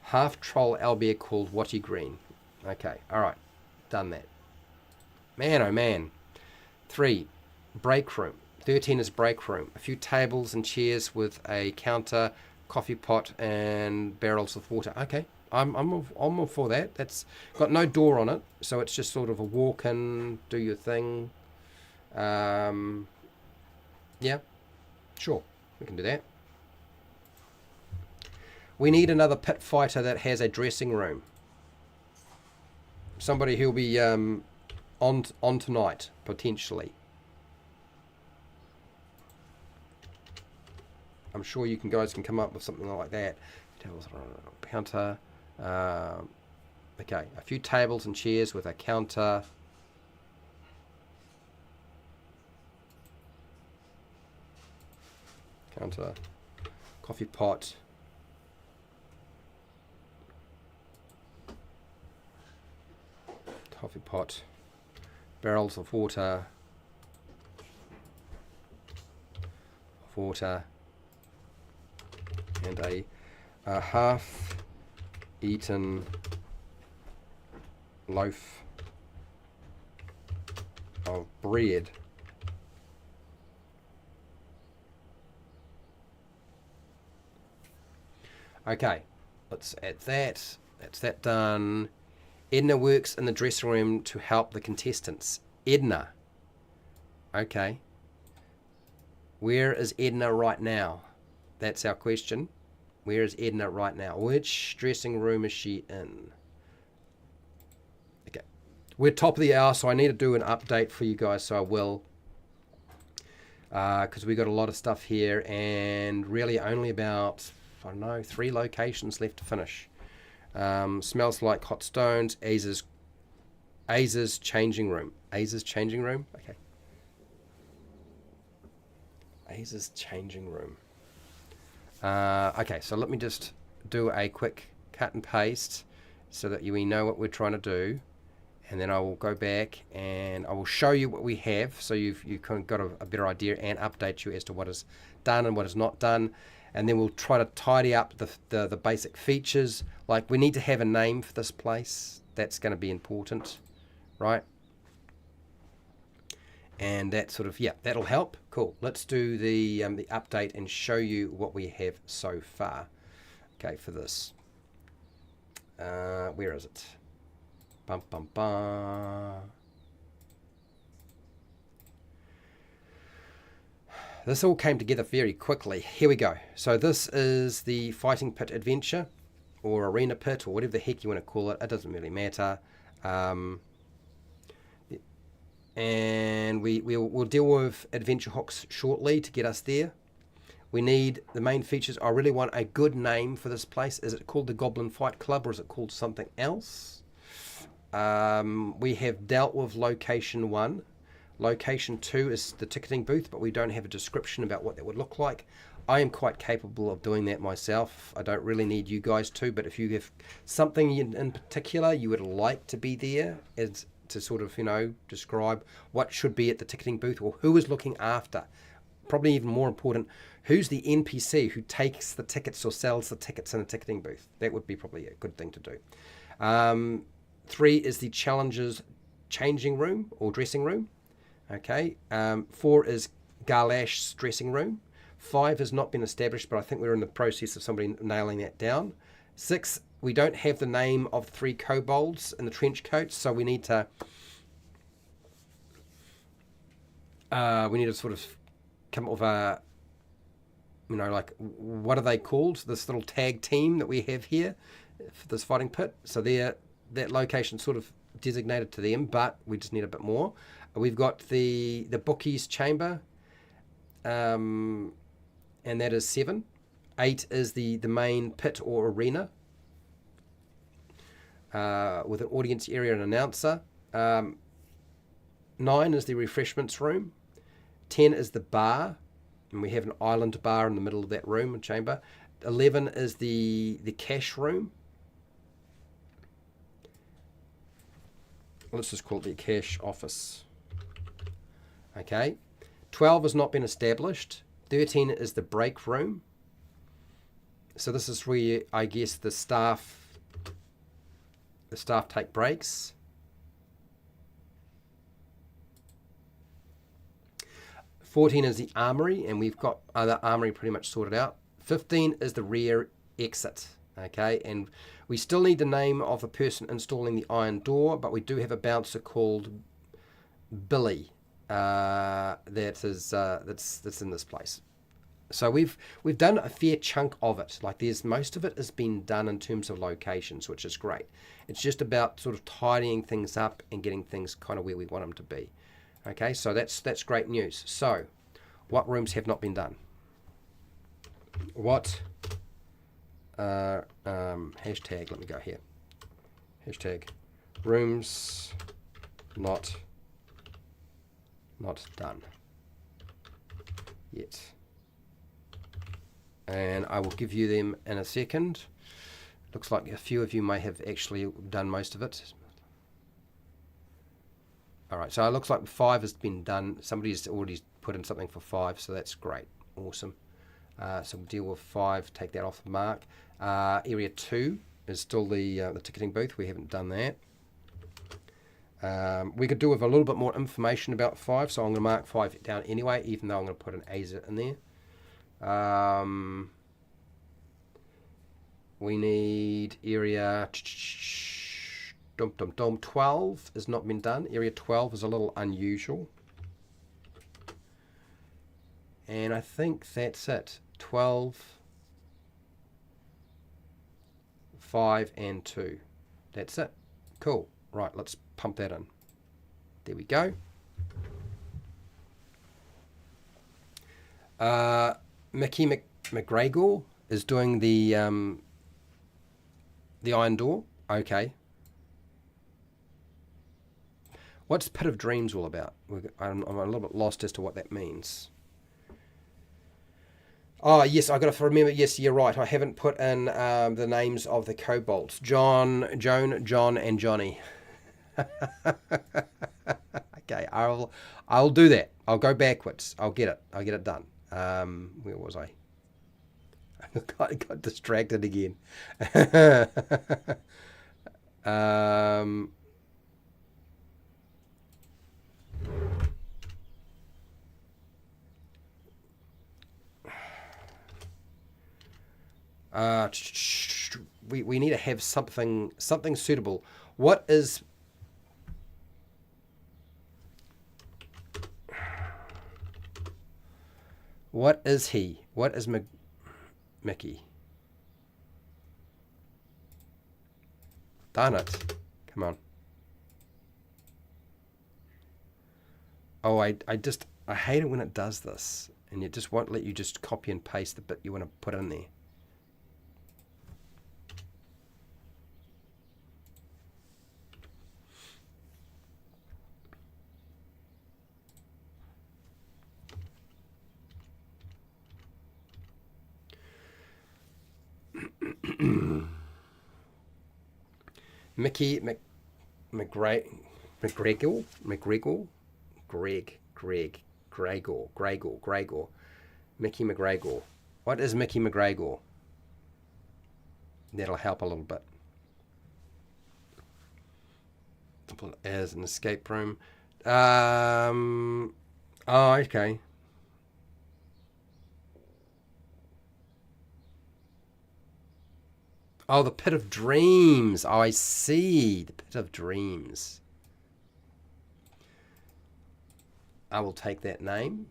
half troll owlbear called Watty Green. Okay, all right, done that. Man, oh man. 3, break room. 13 is break room. A few tables and chairs with a counter, coffee pot, and barrels of water. Okay, I'm all for that. That's got no door on it, so it's just sort of a walk in, do your thing. Yeah, sure, we can do that. We need another pit fighter that has a dressing room. Somebody who'll be on tonight, potentially. I'm sure you guys can come up with something like that. Counter. Okay, a few tables and chairs with a counter. Counter. Coffee pot. Coffee pot. Barrels of water. Water. And a half-eaten loaf of bread. Okay, let's add that. That's that done. Edna works in the dressing room to help the contestants. Edna. Okay. Where is Edna right now? That's our question. Where is Edna right now? Which dressing room is she in? Okay. We're top of the hour, so I need to do an update for you guys, so I will. Because we got a lot of stuff here, and really only about, I don't know, 3 locations left to finish. Smells like hot stones. Aza's changing room. Aza's changing room? Okay. Aza's changing room. Okay, so let me just do a quick cut and paste so that we know what we're trying to do, and then I will go back and I will show you what we have, so you've kind of got a better idea, and update you as to what is done and what is not done, and then we'll try to tidy up the basic features. Like, we need to have a name for this place. That's going to be important, right? And that sort of, yeah, that'll help. Cool. Let's do the update and show you what we have so far. Okay, for this. Where is it? Bum, bum, bum. This all came together very quickly. Here we go. So this is the Fighting Pit Adventure, or Arena Pit, or whatever the heck you want to call it. It doesn't really matter. And we'll deal with adventure hooks shortly to get us there. We need the main features. I really want a good name for this place. Is it called the Goblin Fight Club, or is it called something else? We have dealt with location 1. Location 2 is the ticketing booth, but we don't have a description about what that would look like. I am quite capable of doing that myself. I don't really need you guys to, but if you have something in particular you would like to be there, as to sort of, describe what should be at the ticketing booth, or who is looking after. Probably even more important, who's the NPC who takes the tickets or sells the tickets in a ticketing booth. That would be probably a good thing to do. 3 is the challengers changing room or dressing room. Okay. 4 is Garlash's dressing room. 5 has not been established, but I think we're in the process of somebody nailing that down. 6, we don't have the name of the 3 kobolds in the trench coats, so we need to sort of come up with a, like, what are they called? This little tag team that we have here for this fighting pit. So that location sort of designated to them, but we just need a bit more. We've got the bookies chamber, and that is 7. 8 is the main pit or arena, with an audience area and announcer. 9 is the refreshments room. 10 is the bar, and we have an island bar in the middle of that room and chamber. 11 is the cash room. Let's just call it the cash office. Okay. 12 has not been established. 13 is the break room. So this is where, I guess, the staff take breaks. 14 is the armory, and we've got the armory pretty much sorted out. 15 is the rear exit. Okay, and we still need the name of the person installing the iron door, but we do have a bouncer called Billy. That's in this place. So we've done a fair chunk of it. Like, most of it has been done in terms of locations, which is great. It's just about sort of tidying things up and getting things kind of where we want them to be. Okay, so that's great news. So, what rooms have not been done? What hashtag? Let me go here. Hashtag rooms not done yet. And I will give you them in a second. Looks like a few of you may have actually done most of it. Alright, so it looks like 5 has been done. Somebody's already put in something for 5, so that's great. Awesome. So we'll deal with 5, take that off the mark. Area 2 is still the ticketing booth. We haven't done that. We could do with a little bit more information about 5, so I'm going to mark 5 down anyway, even though I'm going to put an Aza in there. We need area 12 has not been done. Area 12 is a little unusual. And I think that's it. 12 5 and 2. That's it. Cool. Right, let's pump that in. There we go. Mickey McGregor is doing the iron door. Okay. What's Pit of Dreams all about? I'm a little bit lost as to what that means. Oh, yes, I've got to remember. Yes, you're right. I haven't put in the names of the kobolds. Joan, John, and Johnny. Okay, I'll do that. I'll go backwards. I'll get it done. Where was I? I got distracted again. We need to have something suitable. What is he? What is Mickey? Darn it. Come on. Oh, I hate it when it does this. And it just won't let you just copy and paste the bit you want to put in there. Mickey Gregor. Mickey McGregor. What is Mickey McGregor? That'll help a little bit. As an escape room. Oh, okay. Oh, the Pit of Dreams. Oh, I see. The Pit of Dreams. I will take that name.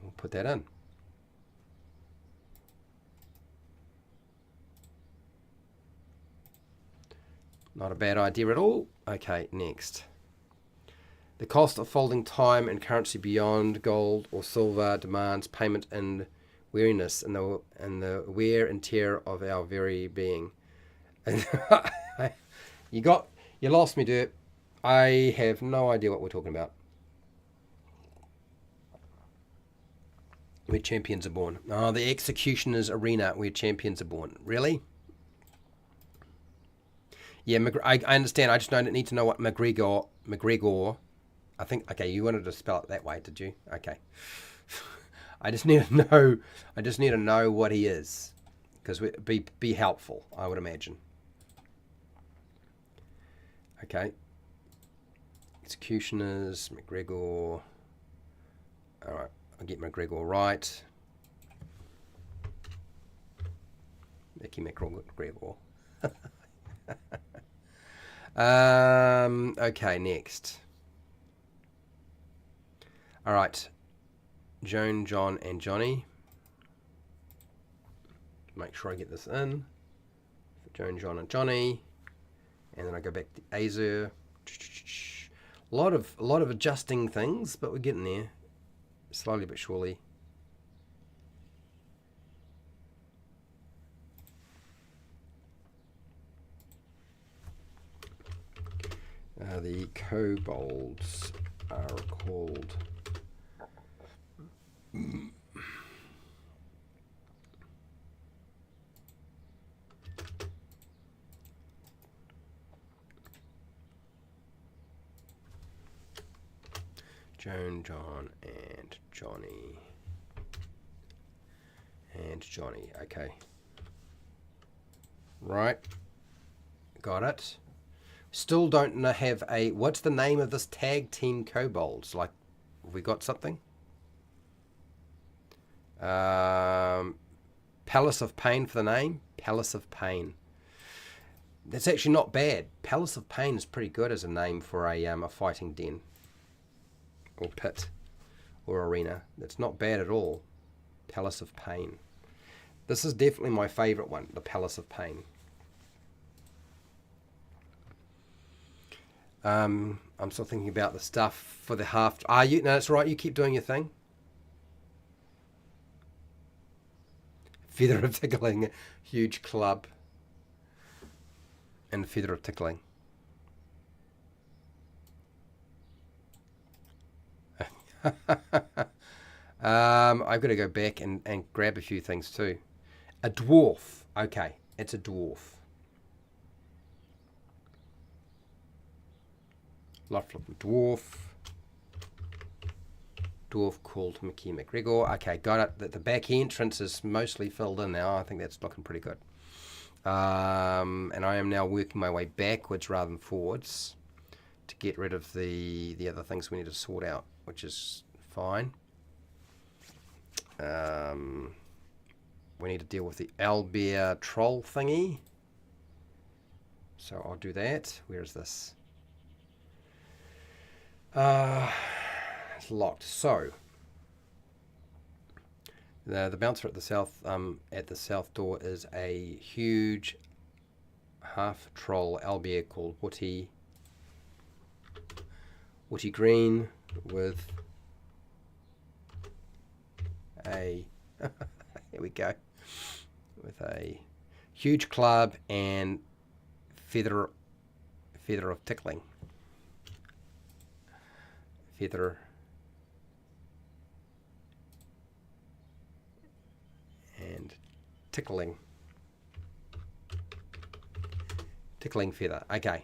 We'll put that in. Not a bad idea at all. Okay, next. The cost of folding time and currency beyond gold or silver demands payment in weariness and the wear and tear of our very being. You lost me, Dirt. I have no idea what we're talking about. Where champions are born. Oh, the executioner's arena where champions are born. Really? Yeah, I understand. I just don't need to know what McGregor. I think. Okay, you wanted to spell it that way, did you? Okay. I just need to know what he is, because be helpful, I would imagine. Okay. Executioners, McGregor. All right, I'll get McGregor right. Mickey McGregor. Okay, next. All right. Joan, John, and Johnny. Make sure I get this in. For Joan, John, and Johnny. And then I go back to Azure. A lot of adjusting things, but we're getting there. Slowly but surely. The kobolds are called Joan, John, and Johnny. And Johnny, okay. Right. Got it. Still don't have a... What's the name of this tag team kobolds? Like, have we got something? Palace of Pain for the name. Palace of Pain. That's actually not bad. Palace of Pain is pretty good as a name for a fighting den. Or pit. Or arena. That's not bad at all. Palace of Pain. This is definitely my favourite one. The Palace of Pain. I'm still thinking about the stuff for the half. Ah, you no, it's right. You keep doing your thing. Feather of tickling, huge club, and feather of tickling. I've got to go back and grab a few things too. A dwarf. Okay, it's a dwarf. Lovely dwarf. Dwarf called Mickey McGregor. Okay, got it. The back entrance is mostly filled in now. I think that's looking pretty good. And I am now working my way backwards rather than forwards to get rid of the other things we need to sort out, which is fine. We need to deal with the owlbear troll thingy. So I'll do that. Where is this? It's locked. So the bouncer at the south door is a huge half troll owlbear called Woody Green with a here we go, with a huge club and feather of tickling. Feather and tickling feather. Okay.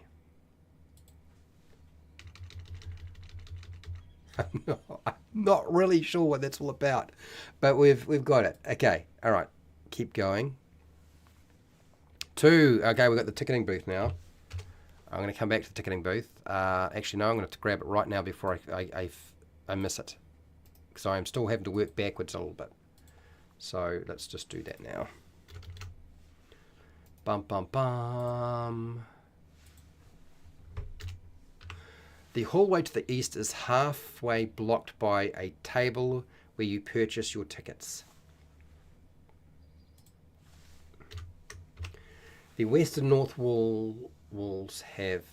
I'm not really sure what that's all about, but we've got it. Okay, all right, keep going. 2. Okay, we've got the ticketing booth now. I'm going to come back to the ticketing booth. Actually, no, I'm going to grab it right now before I miss it, because I am still having to work backwards a little bit. So let's just do that now. Bum bum bum. The hallway to the east is halfway blocked by a table where you purchase your tickets. The west and north walls have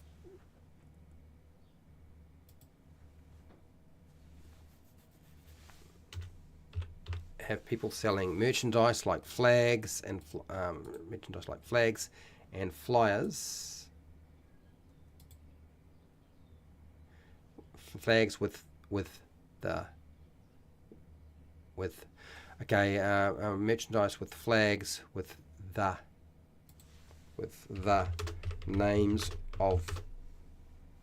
people selling merchandise like flags and flyers. Flags with merchandise with flags with the names of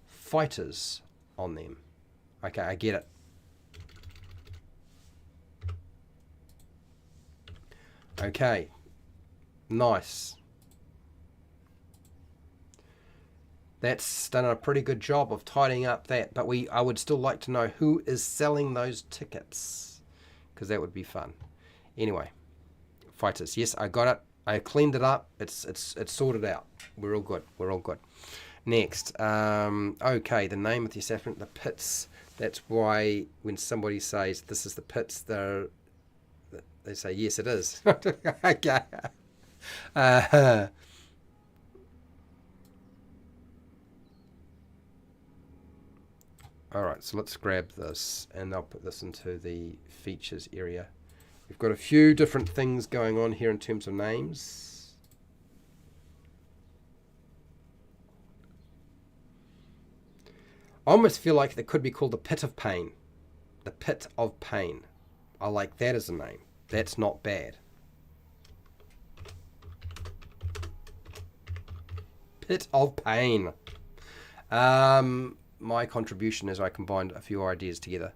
fighters on them. Okay, I get it. Okay, nice. That's done a pretty good job of tidying up that, but I would still like to know who is selling those tickets, because that would be fun. Anyway, fighters. Yes, I got it. I cleaned it up. It's sorted out. We're all good. We're all good. Next, okay, the name of the establishment, the pits. That's why when somebody says this is the pits, they say yes, it is. Okay. All right, so let's grab this and I'll put this into the features area. We've got a few different things going on here in terms of names. I almost feel like it could be called the Pit of Pain. The Pit of Pain. I like that as a name. That's not bad. Pit of Pain. My contribution is I combined a few ideas together.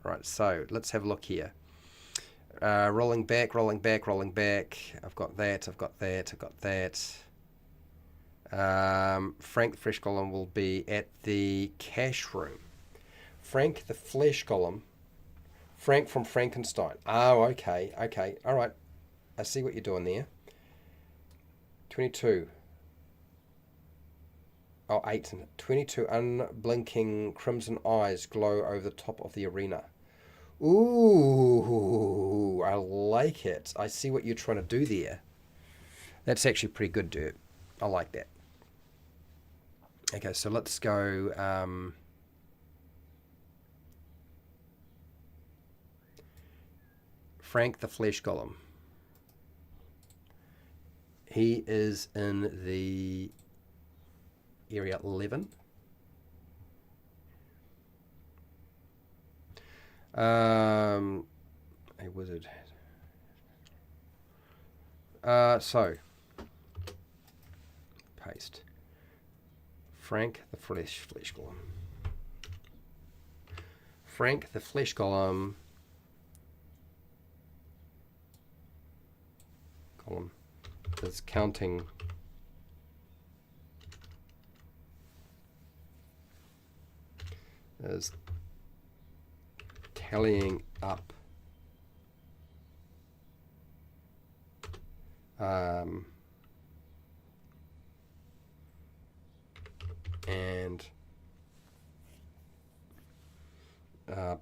Right, so let's have a look here. Rolling back. I've got that. Frank the Fresh Golem will be at the cash room. Frank the Flesh Golem. Frank from Frankenstein. Oh, okay. All right. I see what you're doing there. 22. Oh, 8. 22 unblinking crimson eyes glow over the top of the arena. Ooh, I like it. I see what you're trying to do there. That's actually pretty good, Dirt. I like that. Okay, so let's go. Frank the Flesh Golem. He is in the area 11. A wizard. So paste. Frank the Flesh Golem. Frank the Flesh Golem. Is counting is tallying up and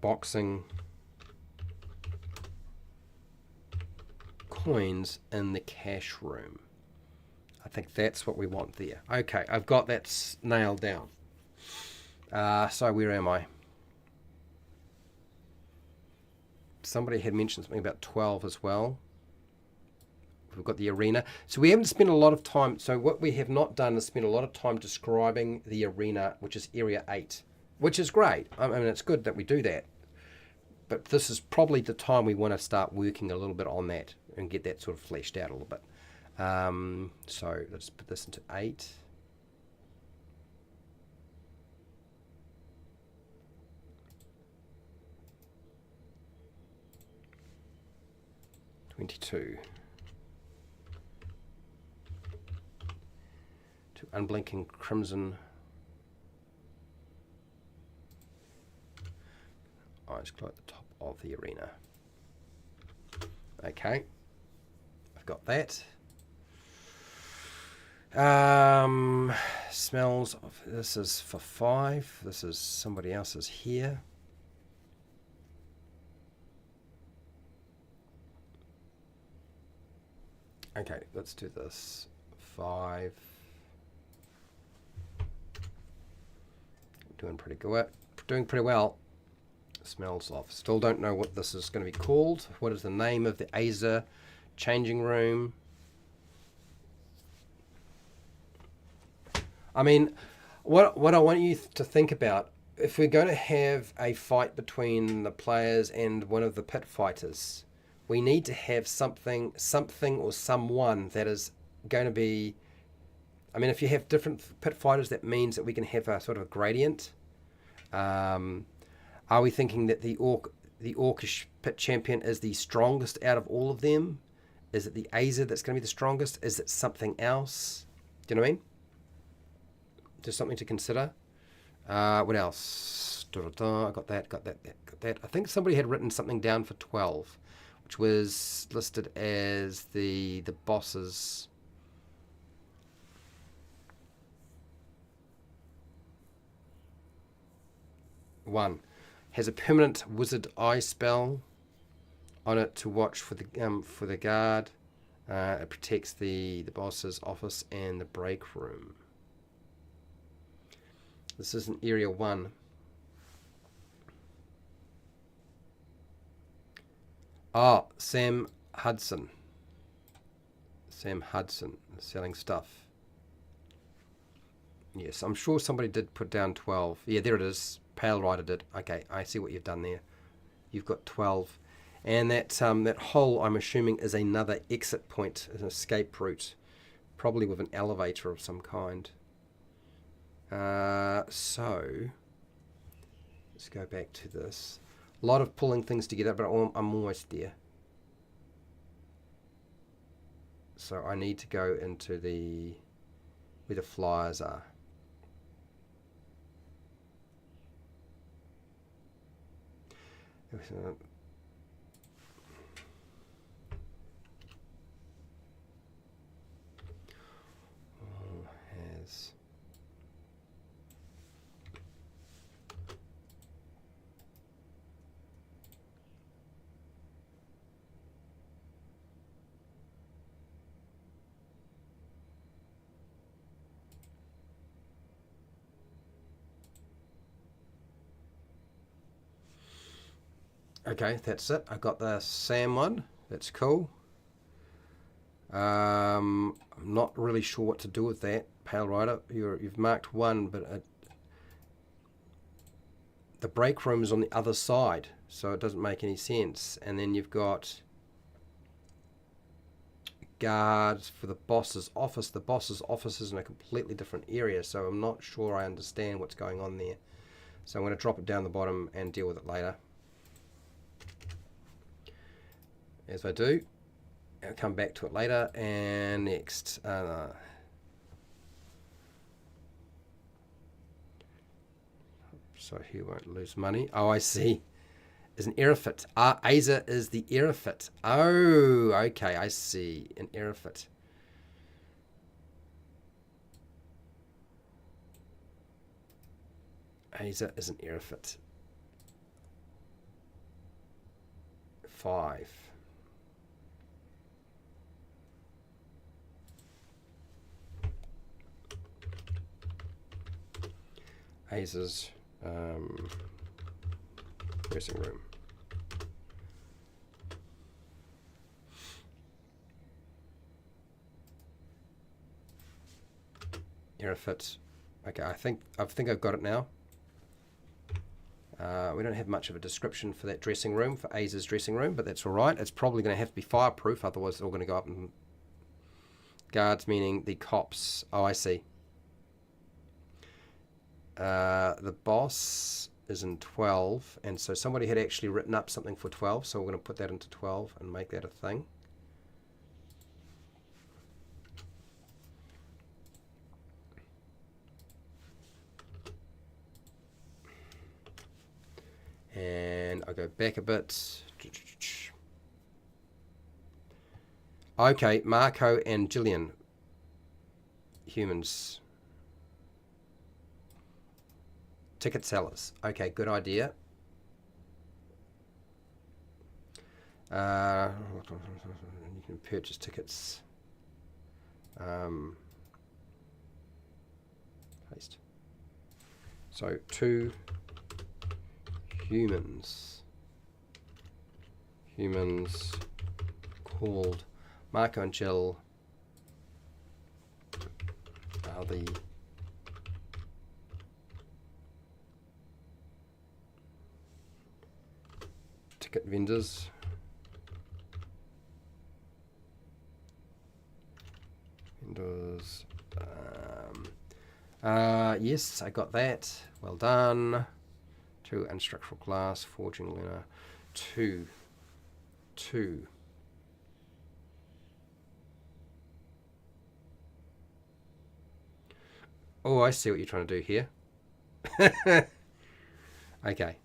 boxing coins in the cash room. I think that's what we want there. Okay, I've got that nailed down. So where am I? Somebody had mentioned something about 12 as well. We've got the arena. So we haven't spent a lot of time. So what we have not done is spend a lot of time describing the arena, which is area 8, which is great. I mean, it's good that we do that. But this is probably the time we want to start working a little bit on that and get that sort of fleshed out a little bit. So let's put this into 8. To unblinking crimson eyes glow at the top of the arena. Okay, I've got that. Smells of, this is for 5. This is somebody else's here. Okay, let's do this. 5. Doing pretty good. Doing pretty well. Smells of. Still don't know what this is going to be called. What is the name of the Azer changing room? I mean, what I want you to think about, if we're going to have a fight between the players and one of the pit fighters, we need to have something or someone that is going to be. I mean, if you have different pit fighters, that means that we can have a sort of a gradient. Are we thinking that the Orcish pit champion is the strongest out of all of them? Is it the Azer that's going to be the strongest? Is it something else? Do you know what I mean? Just something to consider. What else? I got that. I think somebody had written something down for 12, which was listed as the bosses. One has a permanent wizard eye spell on it to watch for the guard. It protects the boss's office and the break room. This is in area 1. Ah, Sam Hudson. Sam Hudson selling stuff. Yes, I'm sure somebody did put down 12. Yeah, there it is. Pale Rider did. Okay, I see what you've done there. You've got 12. And that hole, I'm assuming, is another exit point, an escape route. Probably with an elevator of some kind. So, let's go back to this. A lot of pulling things together, but I'm almost there. So I need to go into where the flyers are. Has Okay, that's it. I got the Sam one. That's cool. I'm not really sure what to do with that, Pale Rider. You've marked one, but the break room is on the other side, so it doesn't make any sense. And then you've got guards for the boss's office. The boss's office is in a completely different area, so I'm not sure I understand what's going on there. So I'm going to drop it down the bottom and deal with it later. As I do, I'll come back to it later. And next, so he won't lose money. Oh, I see. Is an Erifit. Aza is the Erifit. Oh, okay, I see. An Erifit. Aza is an Erifit. 5. Aza's dressing room. Erifit. Okay, I think I've got it now. We don't have much of a description for that dressing room, for Aza's dressing room, but that's all right. It's probably going to have to be fireproof, otherwise it's all going to go up in guards, meaning the cops. Oh, I see. The boss is in 12, and so somebody had actually written up something for 12, so we're going to put that into 12 and make that a thing. And I'll go back a bit. Okay, Marco and Gillian. Humans. Ticket sellers. Okay, good idea. You can purchase tickets. Paste. So 2 humans called Marco and Jill are the ticket vendors. Yes, I got that. Well done. 2 unstructural glass, forging Luna. 2. Oh, I see what you're trying to do here. Okay.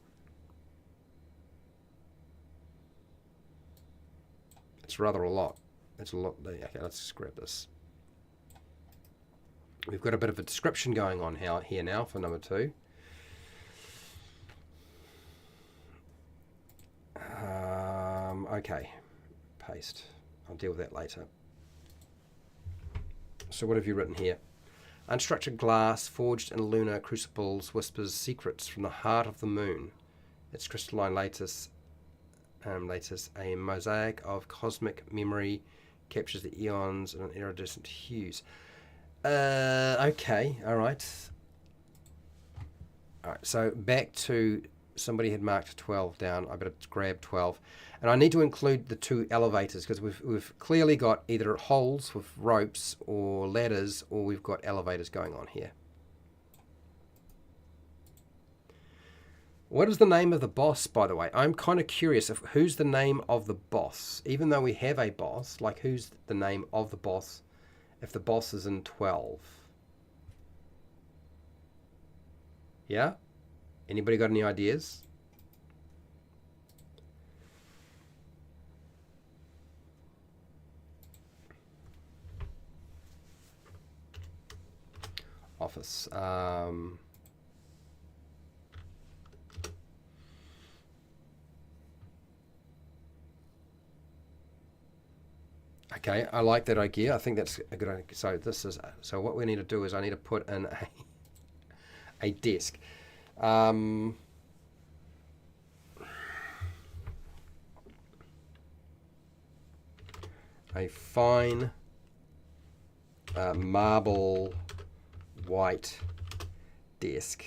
It's rather a lot. It's a lot. Okay, let's just grab this. We've got a bit of a description going on here now for number 2. Okay, paste. I'll deal with that later. So what have you written here? Unstructured glass forged in lunar crucibles whispers secrets from the heart of the moon. Its crystalline lattice, a mosaic of cosmic memory, captures the eons in an iridescent hues. Okay, all right. All right, so back to somebody had marked 12 down. I better grab 12. And I need to include the 2 elevators because we've clearly got either holes with ropes or ladders, or we've got elevators going on here. What is the name of the boss, by the way? I'm kind of curious of who's the name of the boss. Even though we have a boss, like who's the name of the boss if the boss is in 12? Yeah? Anybody got any ideas? Office. Okay, I like that idea. I think that's a good idea. So what we need to do is I need to put in a desk. a fine marble white desk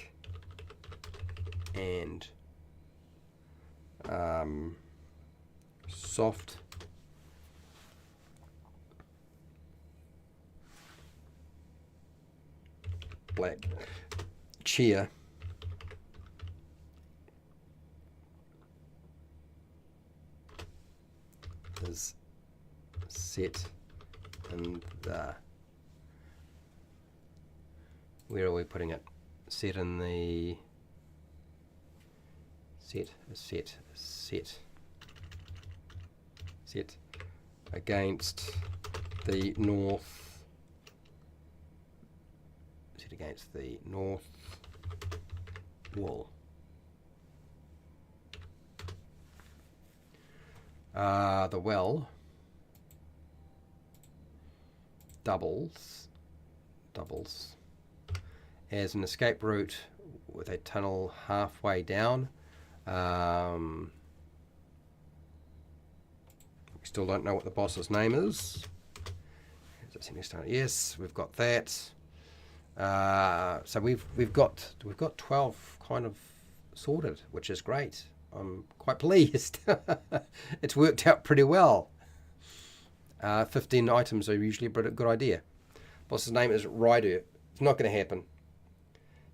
and soft black chair is set in the, where are we putting it? Set in the, set against the north, set against the north wall. The well doubles as an escape route with a tunnel halfway down. We still don't know what the boss's name is. Yes, we've got that. So we've got 12 kind of sorted, which is great. I'm quite pleased. It's worked out pretty well. 15 items are usually a good idea. Boss's name is Ryder. It's not going to happen.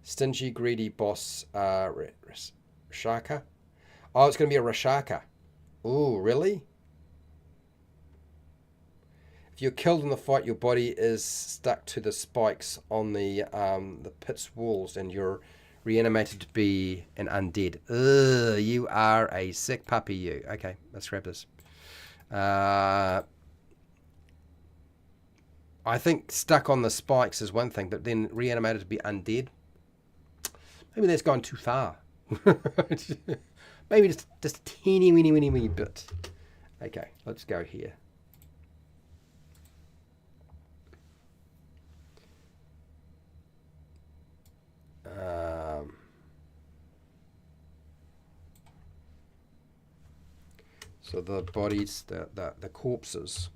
Stingy, greedy boss Rashaka. Oh, it's going to be a Rashaka. Ooh, really? If you're killed in the fight, your body is stuck to the spikes on the pit's walls, and you're reanimated to be an undead. Ugh, you are a sick puppy, you. Okay, let's grab this. I think stuck on the spikes is one thing, but then reanimated to be undead, maybe that's gone too far. Maybe just a teeny weeny bit. Okay, let's go here. So the bodies, the corpses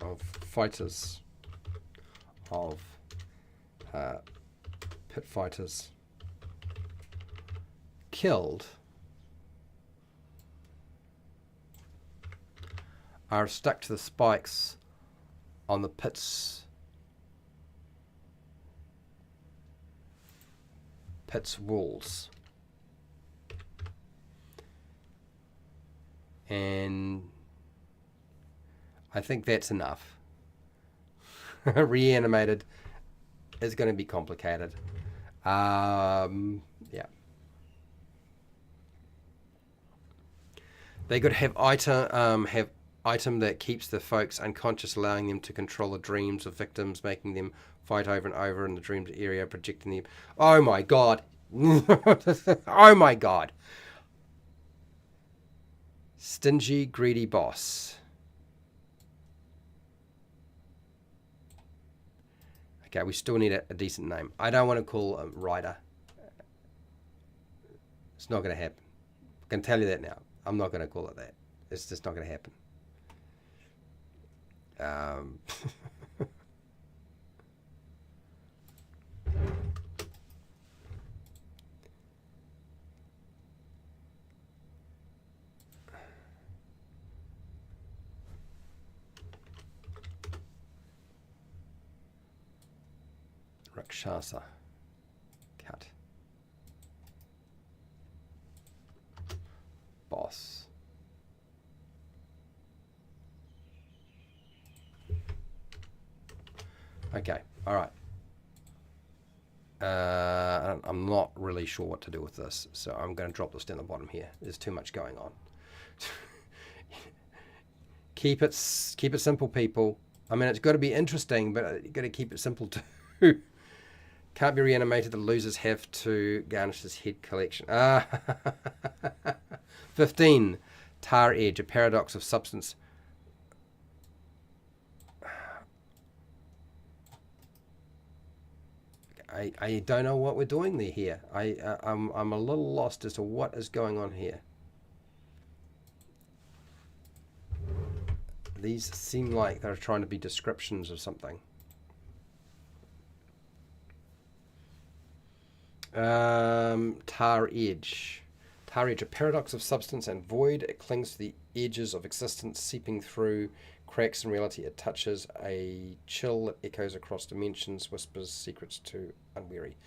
of fighters, of pit fighters killed are stuck to the spikes on the pit's walls, and I think that's enough. Reanimated is going to be complicated. Yeah. They could have item that keeps the folks unconscious, allowing them to control the dreams of victims, making them fight over and over in the dreams area, projecting them. Oh my god. Oh my god. Stingy, greedy boss. Okay, we still need a decent name. I don't want to call him Ryder. It's not going to happen. I can tell you that now. I'm not going to call it that. It's just not going to happen. Rakshasa. Cut. Boss. Okay, all right. I'm not really sure what to do with this, so I'm going to drop this down the bottom here. There's too much going on. Keep it simple, people. I mean, it's got to be interesting, but you got to keep it simple too. Can't be reanimated. The losers have to garnish his head collection. 15. Tar edge, a paradox of substance. I don't know what we're doing here. I'm a little lost as to what is going on here. These seem like they're trying to be descriptions of something. Tar edge. Tar edge, a paradox of substance and void. It clings to the edges of existence, seeping through cracks in reality. It touches a chill that echoes across dimensions, whispers secrets to unwary.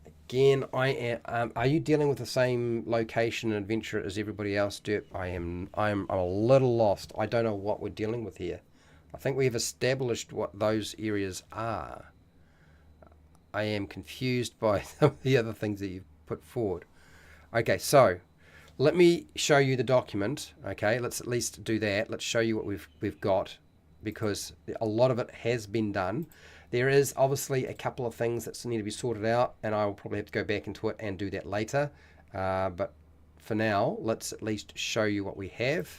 Again, I am. Are you dealing with the same location and adventure as everybody else do? I am. I'm a little lost. I don't know what we're dealing with here. I think we have established what those areas are. I am confused by some of the other things that you've put forward. Okay, so let me show you the document. Okay, let's at least do that. Let's show you what we've got, because a lot of it has been done. There is obviously a couple of things that need to be sorted out, and I will probably have to go back into it and do that later. But for now, let's at least show you what we have,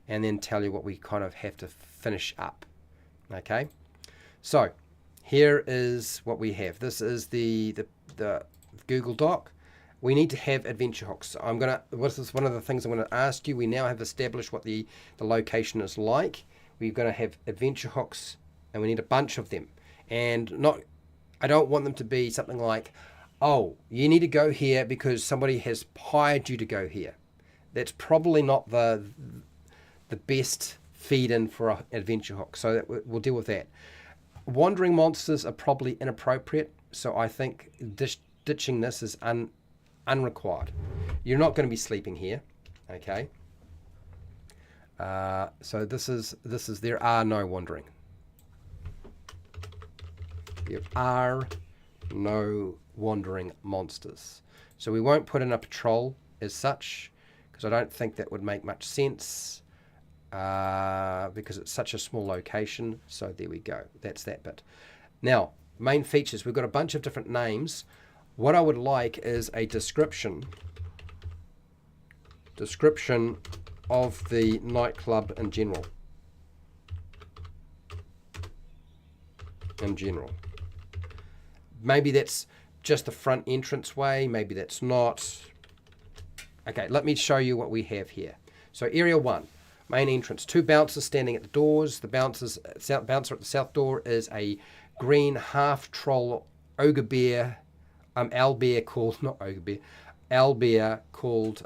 and then tell you what we kind of have to finish up. Okay, so here is what we have. This is the Google Doc. We need to have adventure hooks. So this is one of the things I'm gonna ask you. We now have established what the location is like. We're gonna have adventure hooks, and we need a bunch of them. And I don't want them to be something like, oh, you need to go here because somebody has hired you to go here. That's probably not the best feed-in for an adventure hook. So we'll deal with that. Wandering monsters are probably inappropriate, so I think ditching this is unrequired. You're not going to be sleeping here, okay? So this is there are no wandering. There are no wandering monsters. So we won't put in a patrol as such, because I don't think that would make much sense, because it's such a small location. So there we go. That's that bit. Now, main features. We've got a bunch of different names. What I would like is a description of the nightclub in general. Maybe that's just the front entrance way. Maybe that's not. Okay, let me show you what we have here. So area 1, main entrance. 2 bouncers standing at the doors. The bouncer at the south door is a green half troll ogre bear, owlbear called, not ogre bear, owlbear called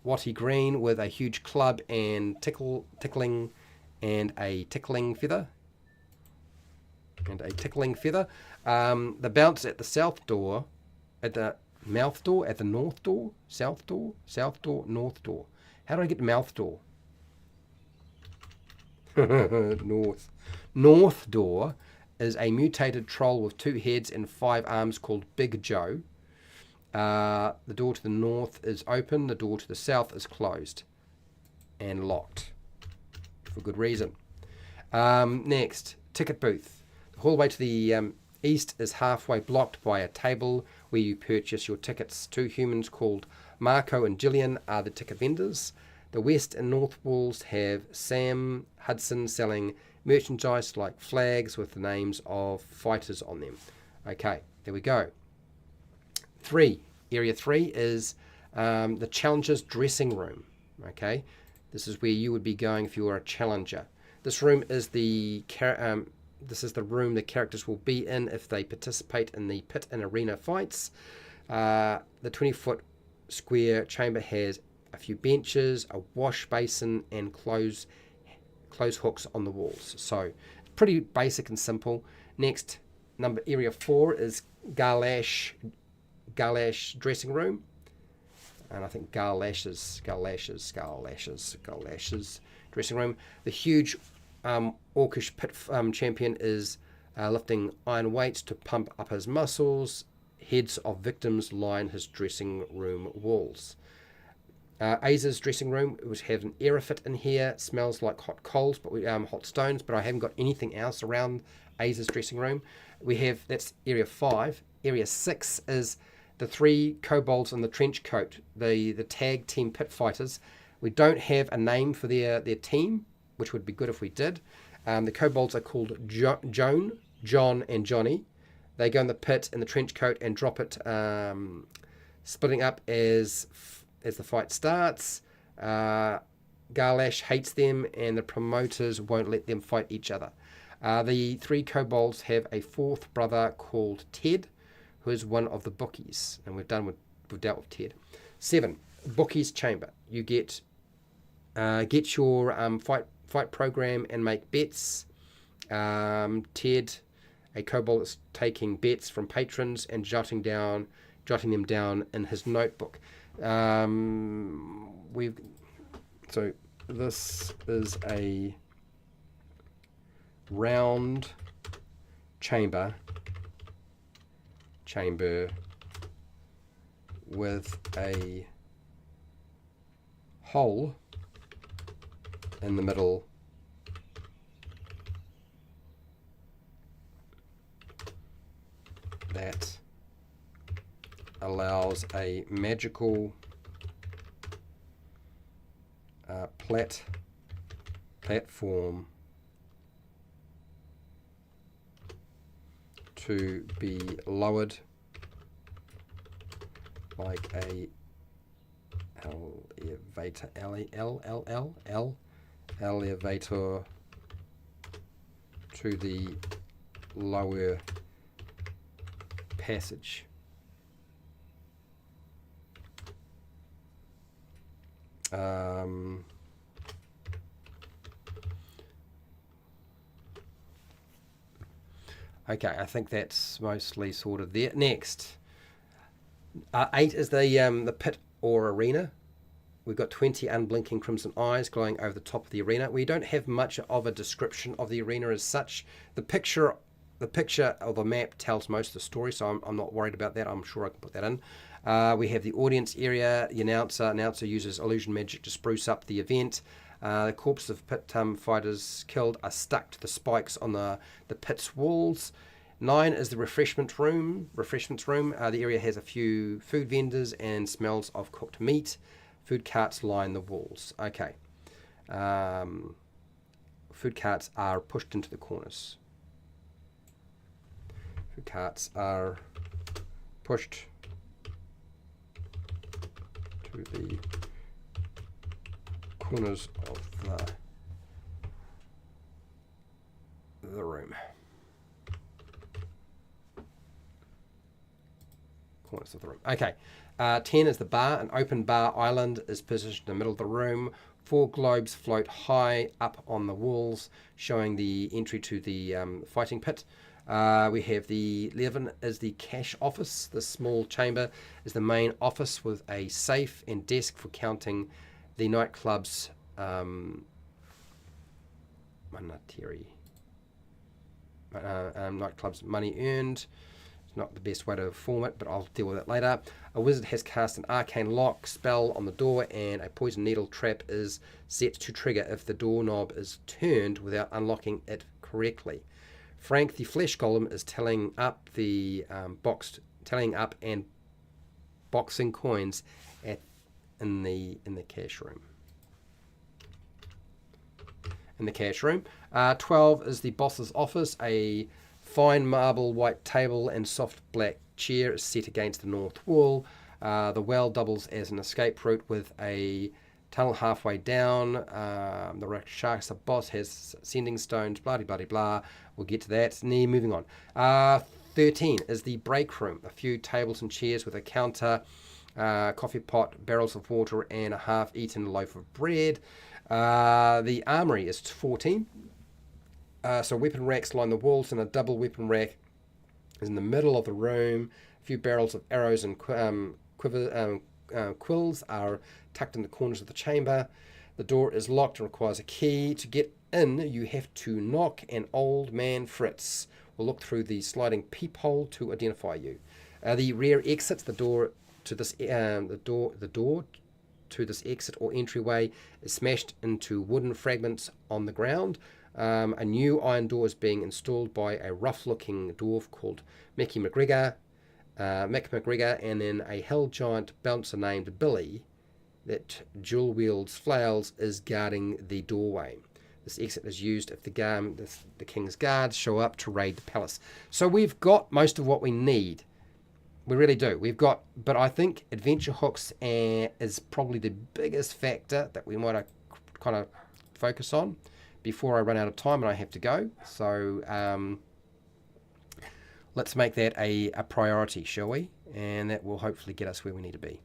Watty Green, with a huge club and tickling feather. The bouncer at the south door, at the mouth door, at the north door, south door, north door. How do I get the mouth door? North door is a mutated troll with 2 heads and 5 arms called Big Joe. The door to the north is open. The door to the south is closed and locked for good reason. Next, ticket booth. The hallway to the east is halfway blocked by a table where you purchase your tickets. 2 humans called Marco and Gillian are the ticket vendors. The west and north walls have Sam Hudson selling merchandise like flags with the names of fighters on them. Okay, there we go. Area 3 is the Challenger's dressing room. Okay, this is where you would be going if you were a Challenger. This room is the room the characters will be in if they participate in the pit and arena fights. The 20-foot square chamber has a few benches, a wash basin, and clothes hooks on the walls. So pretty basic and simple. Next, area 4 is Garlash dressing room, and I think Garlash's dressing room. The huge orcish pit champion is lifting iron weights to pump up his muscles. Heads of victims line his dressing room walls. Aza's dressing room, which has an aerofit in here, smells like hot coals, but hot stones. But I haven't got anything else around Aza's dressing room. That's area 5. Area 6 is the 3 kobolds in the trench coat, the tag team pit fighters. We don't have a name for their team, which would be good if we did. The kobolds are called John, and Johnny. They go in the pit in the trench coat and drop it, splitting up as the fight starts. Garlash hates them, and the promoters won't let them fight each other. The three kobolds have a fourth brother called Ted, who is one of the bookies, and we've dealt with Ted. 7, Bookie's Chamber. You get your fight program and make bets. Ted, a kobold, is taking bets from patrons and jotting them down in his notebook. So this is a round chamber with a hole in the middle that allows a magical platform to be lowered like a elevator to the lower passage. Okay, I think that's mostly sort of there. Next, 8 is the pit or arena. We've got 20 unblinking crimson eyes glowing over the top of the arena. We don't have much of a description of the arena as such. The picture or the map tells most of the story, so I'm not worried about that. I'm sure I can put that in. We have the audience area. The announcer uses illusion magic to spruce up the event. The corpses of pit fighters killed are stuck to the spikes on the pit's walls. 9 is the refreshments room. The area has a few food vendors and smells of cooked meat. Food carts line the walls. Okay. Food carts are pushed into the corners. Food carts are pushed to the corners of the room. Corners of the room. Okay. 10 is the bar. An open bar island is positioned in the middle of the room. 4 globes float high up on the walls, showing the entry to the fighting pit. We have the 11 is the cash office. The small chamber is the main office with a safe and desk for counting the nightclub's money earned. It's not the best way to form it, but I'll deal with it later. A wizard has cast an arcane lock spell on the door, and a poison needle trap is set to trigger if the doorknob is turned without unlocking it correctly. Frank, the flesh golem, is telling up and boxing coins in the cash room. 12 is the boss's office. A fine marble white table and soft black chair is set against the north wall. The well doubles as an escape route with a tunnel halfway down. The Rakshasa boss has sending stones, blah, blah, blah, blah. We'll get to that. Moving on. 13 is the break room. A few tables and chairs with a counter, coffee pot, barrels of water, and a half-eaten loaf of bread. The armory is 14. So weapon racks line the walls, and a double weapon rack is in the middle of the room. A few barrels of arrows and quills are tucked in the corners of the chamber. The door is locked and requires a key. To get in, you have to knock. An old man, Fritz, will look through the sliding peephole to identify you. The rear exit, the door to this exit or entryway is smashed into wooden fragments on the ground. A new iron door is being installed by a rough-looking dwarf called Mick McGregor, and then a hell giant bouncer named Billy that dual wields flails is guarding the doorway. This exit is used if the king's guards show up to raid the palace. So we've got most of what we need. We really do. But I think adventure hooks is probably the biggest factor that we might have kind of focus on before I run out of time and I have to go. So let's make that a priority, shall we? And that will hopefully get us where we need to be.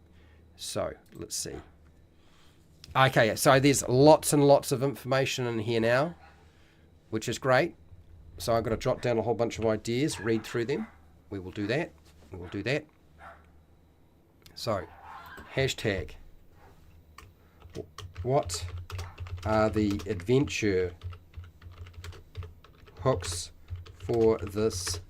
So let's see. Okay, so there's lots and lots of information in here now, which is great. So I've got to jot down a whole bunch of ideas, read through them. We will do that. We will do that. So, hashtag. What are the adventure hooks for this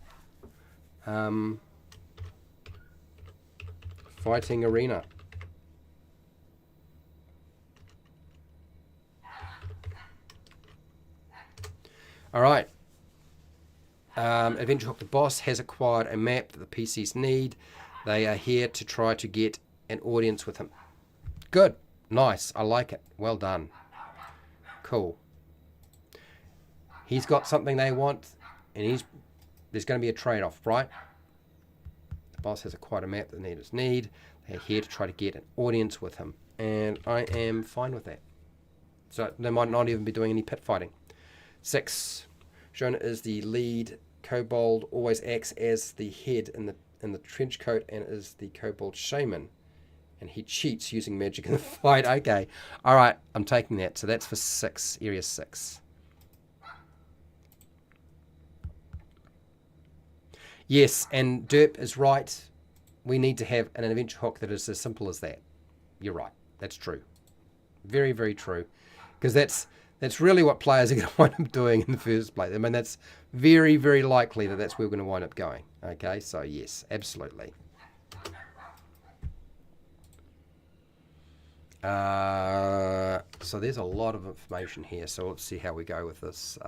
fighting arena? All right. Adventure Hook the boss has acquired a map that the PCs need. They are here to try to get an audience with him. Good. Nice. I like it. Well done. Cool. He's got something they want, and there's going to be a trade-off, right? The boss has acquired a map that the needers need. They're here to try to get an audience with him, and I am fine with that. So they might not even be doing any pit fighting. 6. Jonah is the lead kobold, always acts as the head in the trench coat and is the kobold shaman. And he cheats using magic in the fight. Okay. All right. I'm taking that. So that's for 6. Area 6. Yes, and Derp is right. We need to have an adventure hook that is as simple as that. You're right. That's true. Very, very true. Because that's really what players are going to wind up doing in the first place. I mean, that's very, very likely that that's where we're going to wind up going. Okay, so yes, absolutely. So there's a lot of information here. So let's see how we go with this.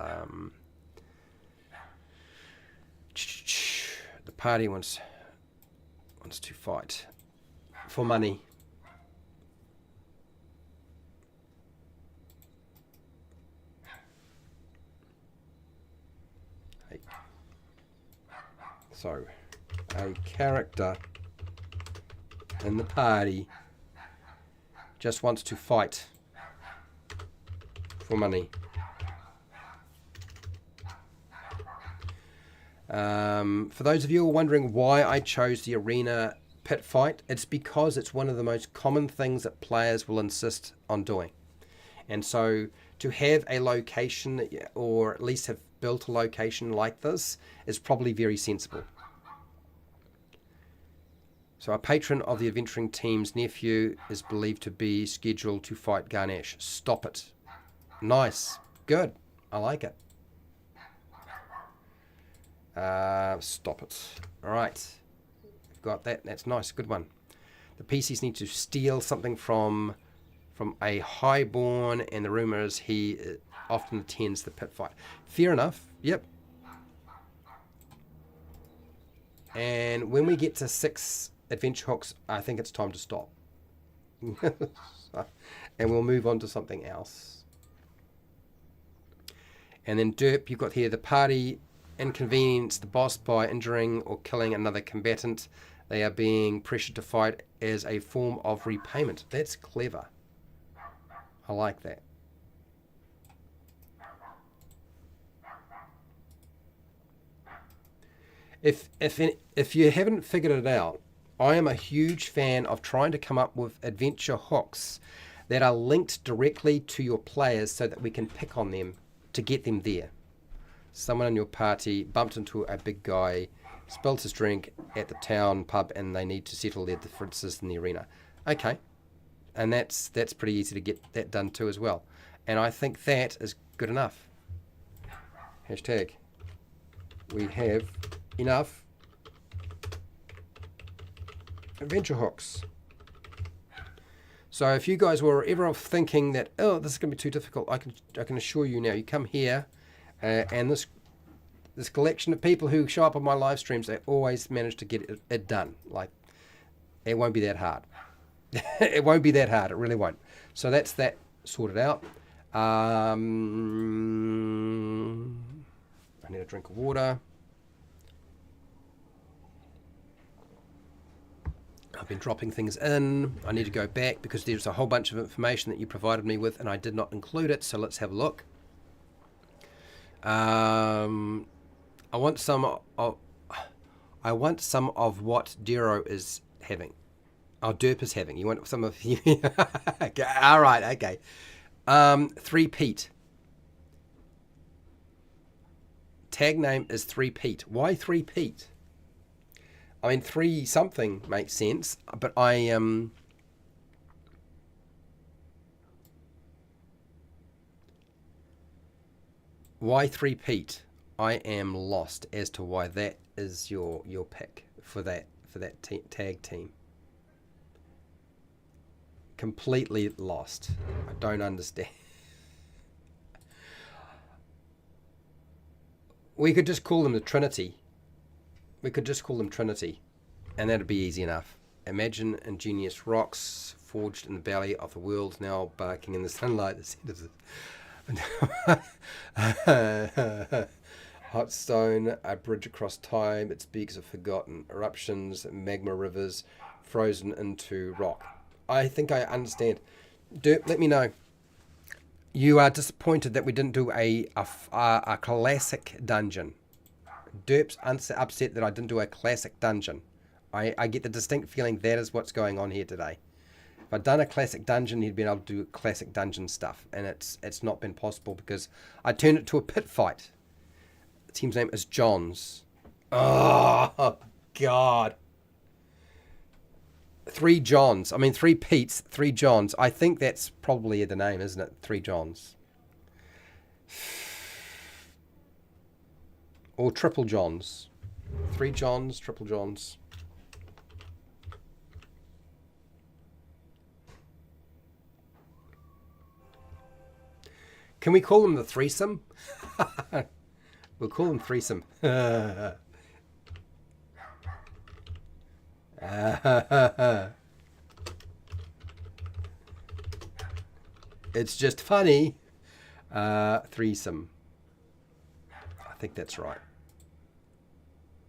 The party wants to fight for money. So, a character in the party just wants to fight for money. For those of you who are wondering why I chose the arena pit fight, it's because it's one of the most common things that players will insist on doing. And so to have a location, or at least have built a location like this, is probably very sensible. So a patron of the adventuring team's nephew is believed to be scheduled to fight Ganesh. Stop it. Nice. Good. I like it. Stop it. All right. Got that. That's nice. Good one. The PCs need to steal something from a highborn, and the rumor is he often attends the pit fight. Fair enough. Yep. And when we get to 6 adventure hooks, I think it's time to stop. And we'll move on to something else. And then Derp, you've got here the party inconvenience the boss by injuring or killing another combatant. They are being pressured to fight as a form of repayment. That's clever. I like that. If you haven't figured it out, I am a huge fan of trying to come up with adventure hooks that are linked directly to your players so that we can pick on them to get them there. Someone in your party bumped into a big guy, spilled his drink at the town pub, and they need to settle their differences in the arena. Okay. And that's pretty easy to get that done too as well. And I think that is good enough. Hashtag. We have enough adventure hooks. So if you guys were ever thinking that, oh, this is going to be too difficult, I can assure you now, you come here, and this collection of people who show up on my live streams, they always manage to get it done. Like, it won't be that hard. It won't be that hard. It really won't. So that's that sorted out. I need a drink of water. I've been dropping things in. I need to go back because there's a whole bunch of information that you provided me with and I did not include it. So let's have a look. I want some of what Dero is having. Oh, Derp is having. You want some of you? Okay, all right, okay. 3 Pete. Tag name is 3 Pete. Why 3 Pete? I mean, 3 something makes sense, but why 3 Pete? I am lost as to why that is your pick for that tag team. Completely lost. I don't understand. We could just call them the Trinity. We could just call them Trinity, and that'd be easy enough. Imagine ingenious rocks forged in the belly of the world, now barking in the sunlight. Hot stone, a bridge across time. Its beaks of forgotten eruptions, magma rivers, frozen into rock. I think I understand. Derp, let me know. You are disappointed that we didn't do a classic dungeon. Derp's upset that I didn't do a classic dungeon. I get the distinct feeling that is what's going on here today. If I'd done a classic dungeon, he'd been able to do classic dungeon stuff, and it's not been possible because I turned it to a pit fight. The team's name is Johns. Oh, God. 3 Johns. I mean, 3 Petes, 3 Johns. I think that's probably the name, isn't it? 3 Johns. Or triple Johns. 3 Johns, triple Johns. Can we call them the threesome? We'll call them threesome. It's just funny. Threesome. I think that's right.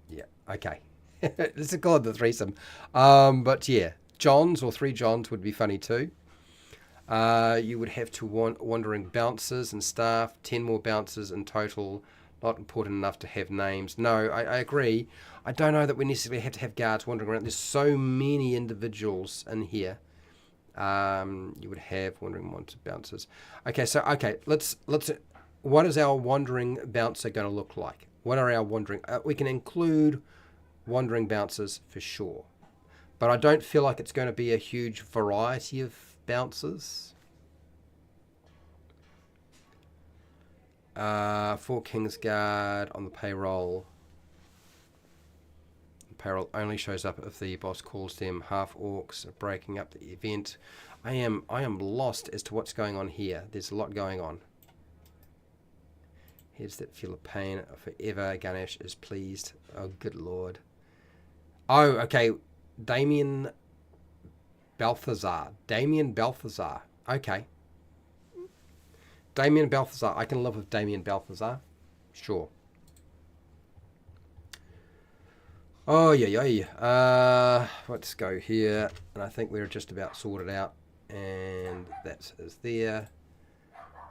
Yeah, okay. Let's call it the threesome. But yeah, Johns or 3 Johns would be funny too. You would have to wandering bouncers and staff, 10 more bouncers in total. Not important enough to have names. No, I agree. I don't know that we necessarily have to have guards wandering around. There's so many individuals in here. You would have wandering bouncers. Okay, so let's. What is our wandering bouncer going to look like? What are our wandering? We can include wandering bouncers for sure, but I don't feel like it's going to be a huge variety of bouncers. 4 Kingsguard on the payroll. The payroll only shows up if the boss calls them. Half orcs breaking up the event. I am lost as to what's going on here. There's a lot going on. Heads that feel a pain forever. Ganesh is pleased. Oh, good lord. Oh, okay. Damien Balthazar. Okay. Damien Balthazar. I can live with Damien Balthazar. Sure. Oh, yeah. Let's go here. And I think we're just about sorted out. And that is there.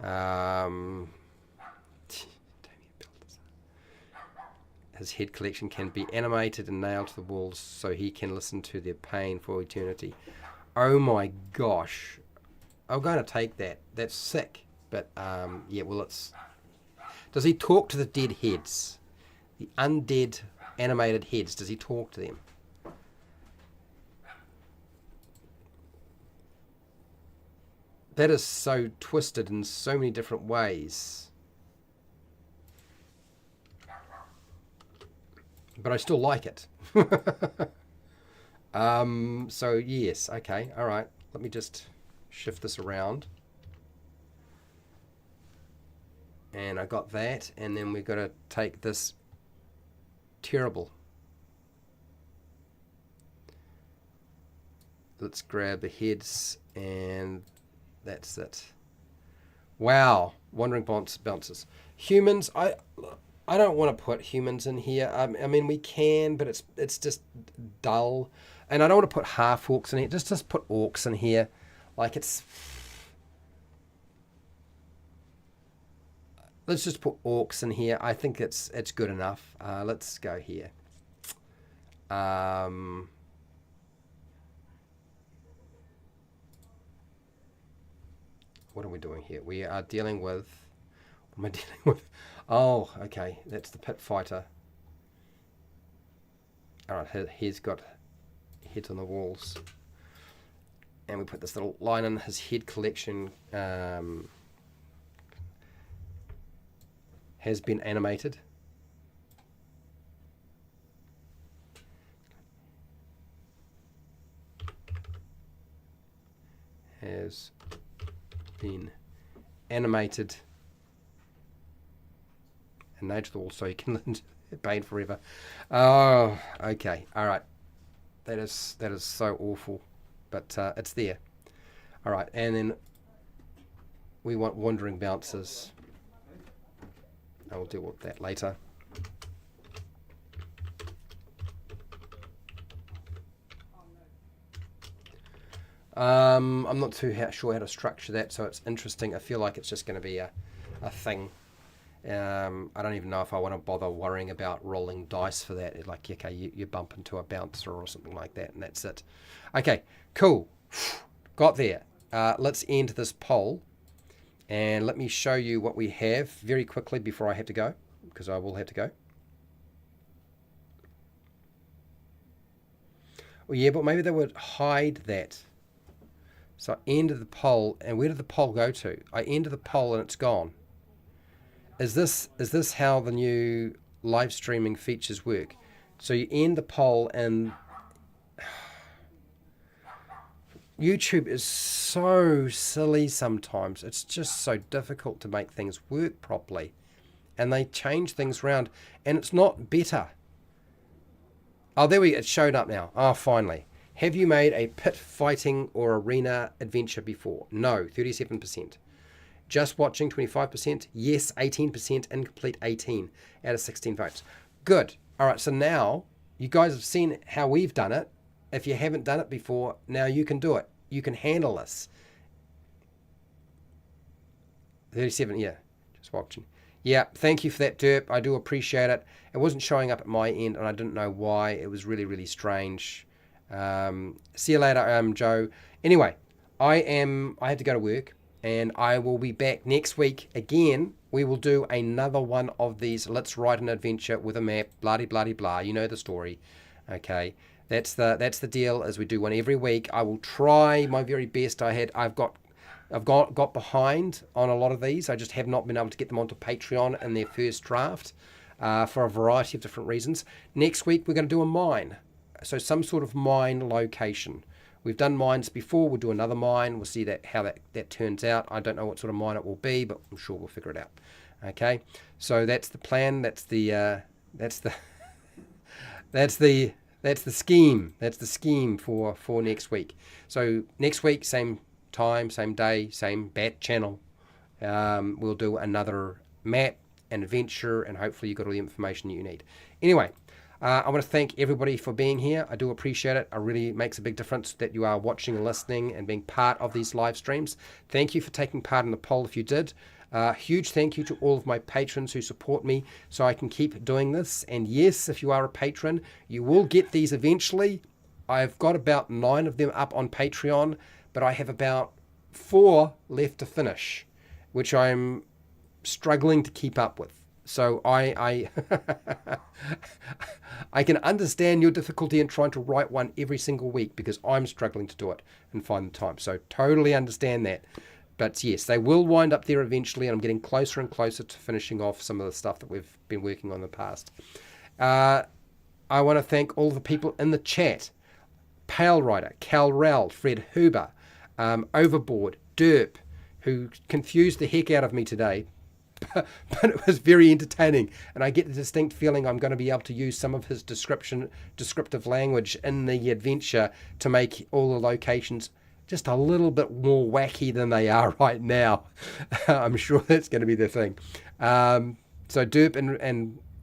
Damien Balthazar. His head collection can be animated and nailed to the walls so he can listen to their pain for eternity. Oh my gosh. I'm going to take that. That's sick. But, yeah, well, it's... Does he talk to the dead heads? The undead animated heads, does he talk to them? That is so twisted in so many different ways. But I still like it. So, yes, okay, all right. Let me just shift this around. And I got that, and then we've got to take this terrible. Let's grab the heads, and that's it. Wow, wandering bouncers. Humans, I don't want to put humans in here. I mean, we can, but it's just dull. And I don't want to put half orcs in here. Just put orcs in here. Like it's... Let's just put orcs in here. I think it's good enough. Let's go here. What are we doing here? We are dealing with... What am I dealing with? Oh, okay. That's the pit fighter. Alright, he's got heads on the walls. And we put this little line in his head collection. Has been animated. Has been animated. And nature the wall so you can pain forever. Oh, okay. All right. That is so awful, but it's there. All right, and then we want wandering bouncers. I will deal with that later. I'm not too sure how to structure that, so it's interesting. I feel like it's just going to be a thing. I don't even know if I want to bother worrying about rolling dice for that. Like, okay, you bump into a bouncer or something like that, and that's it. Okay, cool. Got there. Let's end this poll, and let me show you what we have very quickly before I have to go, because I will have to go. Well, yeah, but maybe they would hide that. So I ended the poll, and where did the poll go to? I ended the poll and it's gone. Is this how the new live streaming features work? So you end the poll and YouTube is so silly sometimes. It's just so difficult to make things work properly. And they change things around and it's not better. Oh, there we go. It showed up now. Oh, finally. Have you made a pit fighting or arena adventure before? No, 37%. Just watching, 25%. Yes, 18%. Incomplete, 18 out of 16 votes. Good. All right, so now you guys have seen how we've done it. If you haven't done it before, now you can do it. You can handle this. 37, yeah, just watching. Yeah, thank you for that, Derp. I do appreciate it. It wasn't showing up at my end, and I didn't know why. It was really, really strange. See you later, Joe. Anyway, I have to go to work, and I will be back next week again. We will do another one of these. Let's write an adventure with a map. Blah blah blah blah. You know the story. Okay, that's the deal. As we do one every week. I will try my very best. I've got behind on a lot of these. I just have not been able to get them onto Patreon in their first draft for a variety of different reasons. Next week we're going to do a mine. So some sort of mine location. We've done mines before. We'll do another mine. We'll see how that turns out. I don't know what sort of mine it will be, but I'm sure we'll figure it out. Okay. So that's the plan. That's the scheme. That's the scheme for next week. So next week, same time, same day, same bat channel. We'll do another map and adventure, and hopefully you got all the information you need. Anyway. I want to thank everybody for being here. I do appreciate it. It really makes a big difference that you are watching and listening and being part of these live streams. Thank you for taking part in the poll if you did. Huge thank you to all of my patrons who support me so I can keep doing this. And yes, if you are a patron, you will get these eventually. I've got about 9 of them up on Patreon, but I have about 4 left to finish, which I'm struggling to keep up with. So I can understand your difficulty in trying to write one every single week because I'm struggling to do it and find the time. So totally understand that. But yes, they will wind up there eventually, and I'm getting closer and closer to finishing off some of the stuff that we've been working on in the past. I want to thank all the people in the chat. Pale Rider, Cal Rel, Fred Huber, Overboard, Derp, who confused the heck out of me today. But it was very entertaining, and I get the distinct feeling I'm going to be able to use some of his descriptive language in the adventure to make all the locations just a little bit more wacky than they are right now. I'm sure that's going to be the thing. So Derp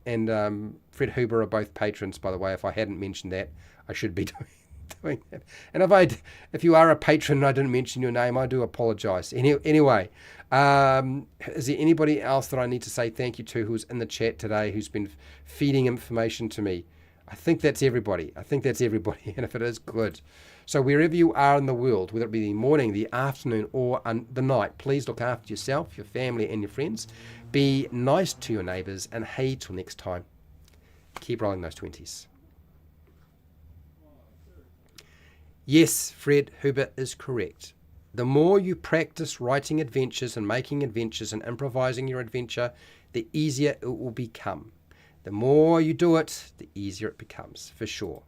and Fred Huber are both patrons, by the way. If I hadn't mentioned that, I should be doing that. And if you are a patron and I didn't mention your name, I do apologise. Anyway, is there anybody else that I need to say thank you to who's in the chat today, who's been feeding information to me? I think that's everybody. And if it is, good. So wherever you are in the world, whether it be the morning, the afternoon, or the night, please look after yourself, your family, and your friends. Be nice to your neighbours, and hey, till next time, keep rolling those 20s. Yes, Fred Hubert is correct. The more you practice writing adventures and making adventures and improvising your adventure, the easier it will become. The more you do it, the easier it becomes, for sure.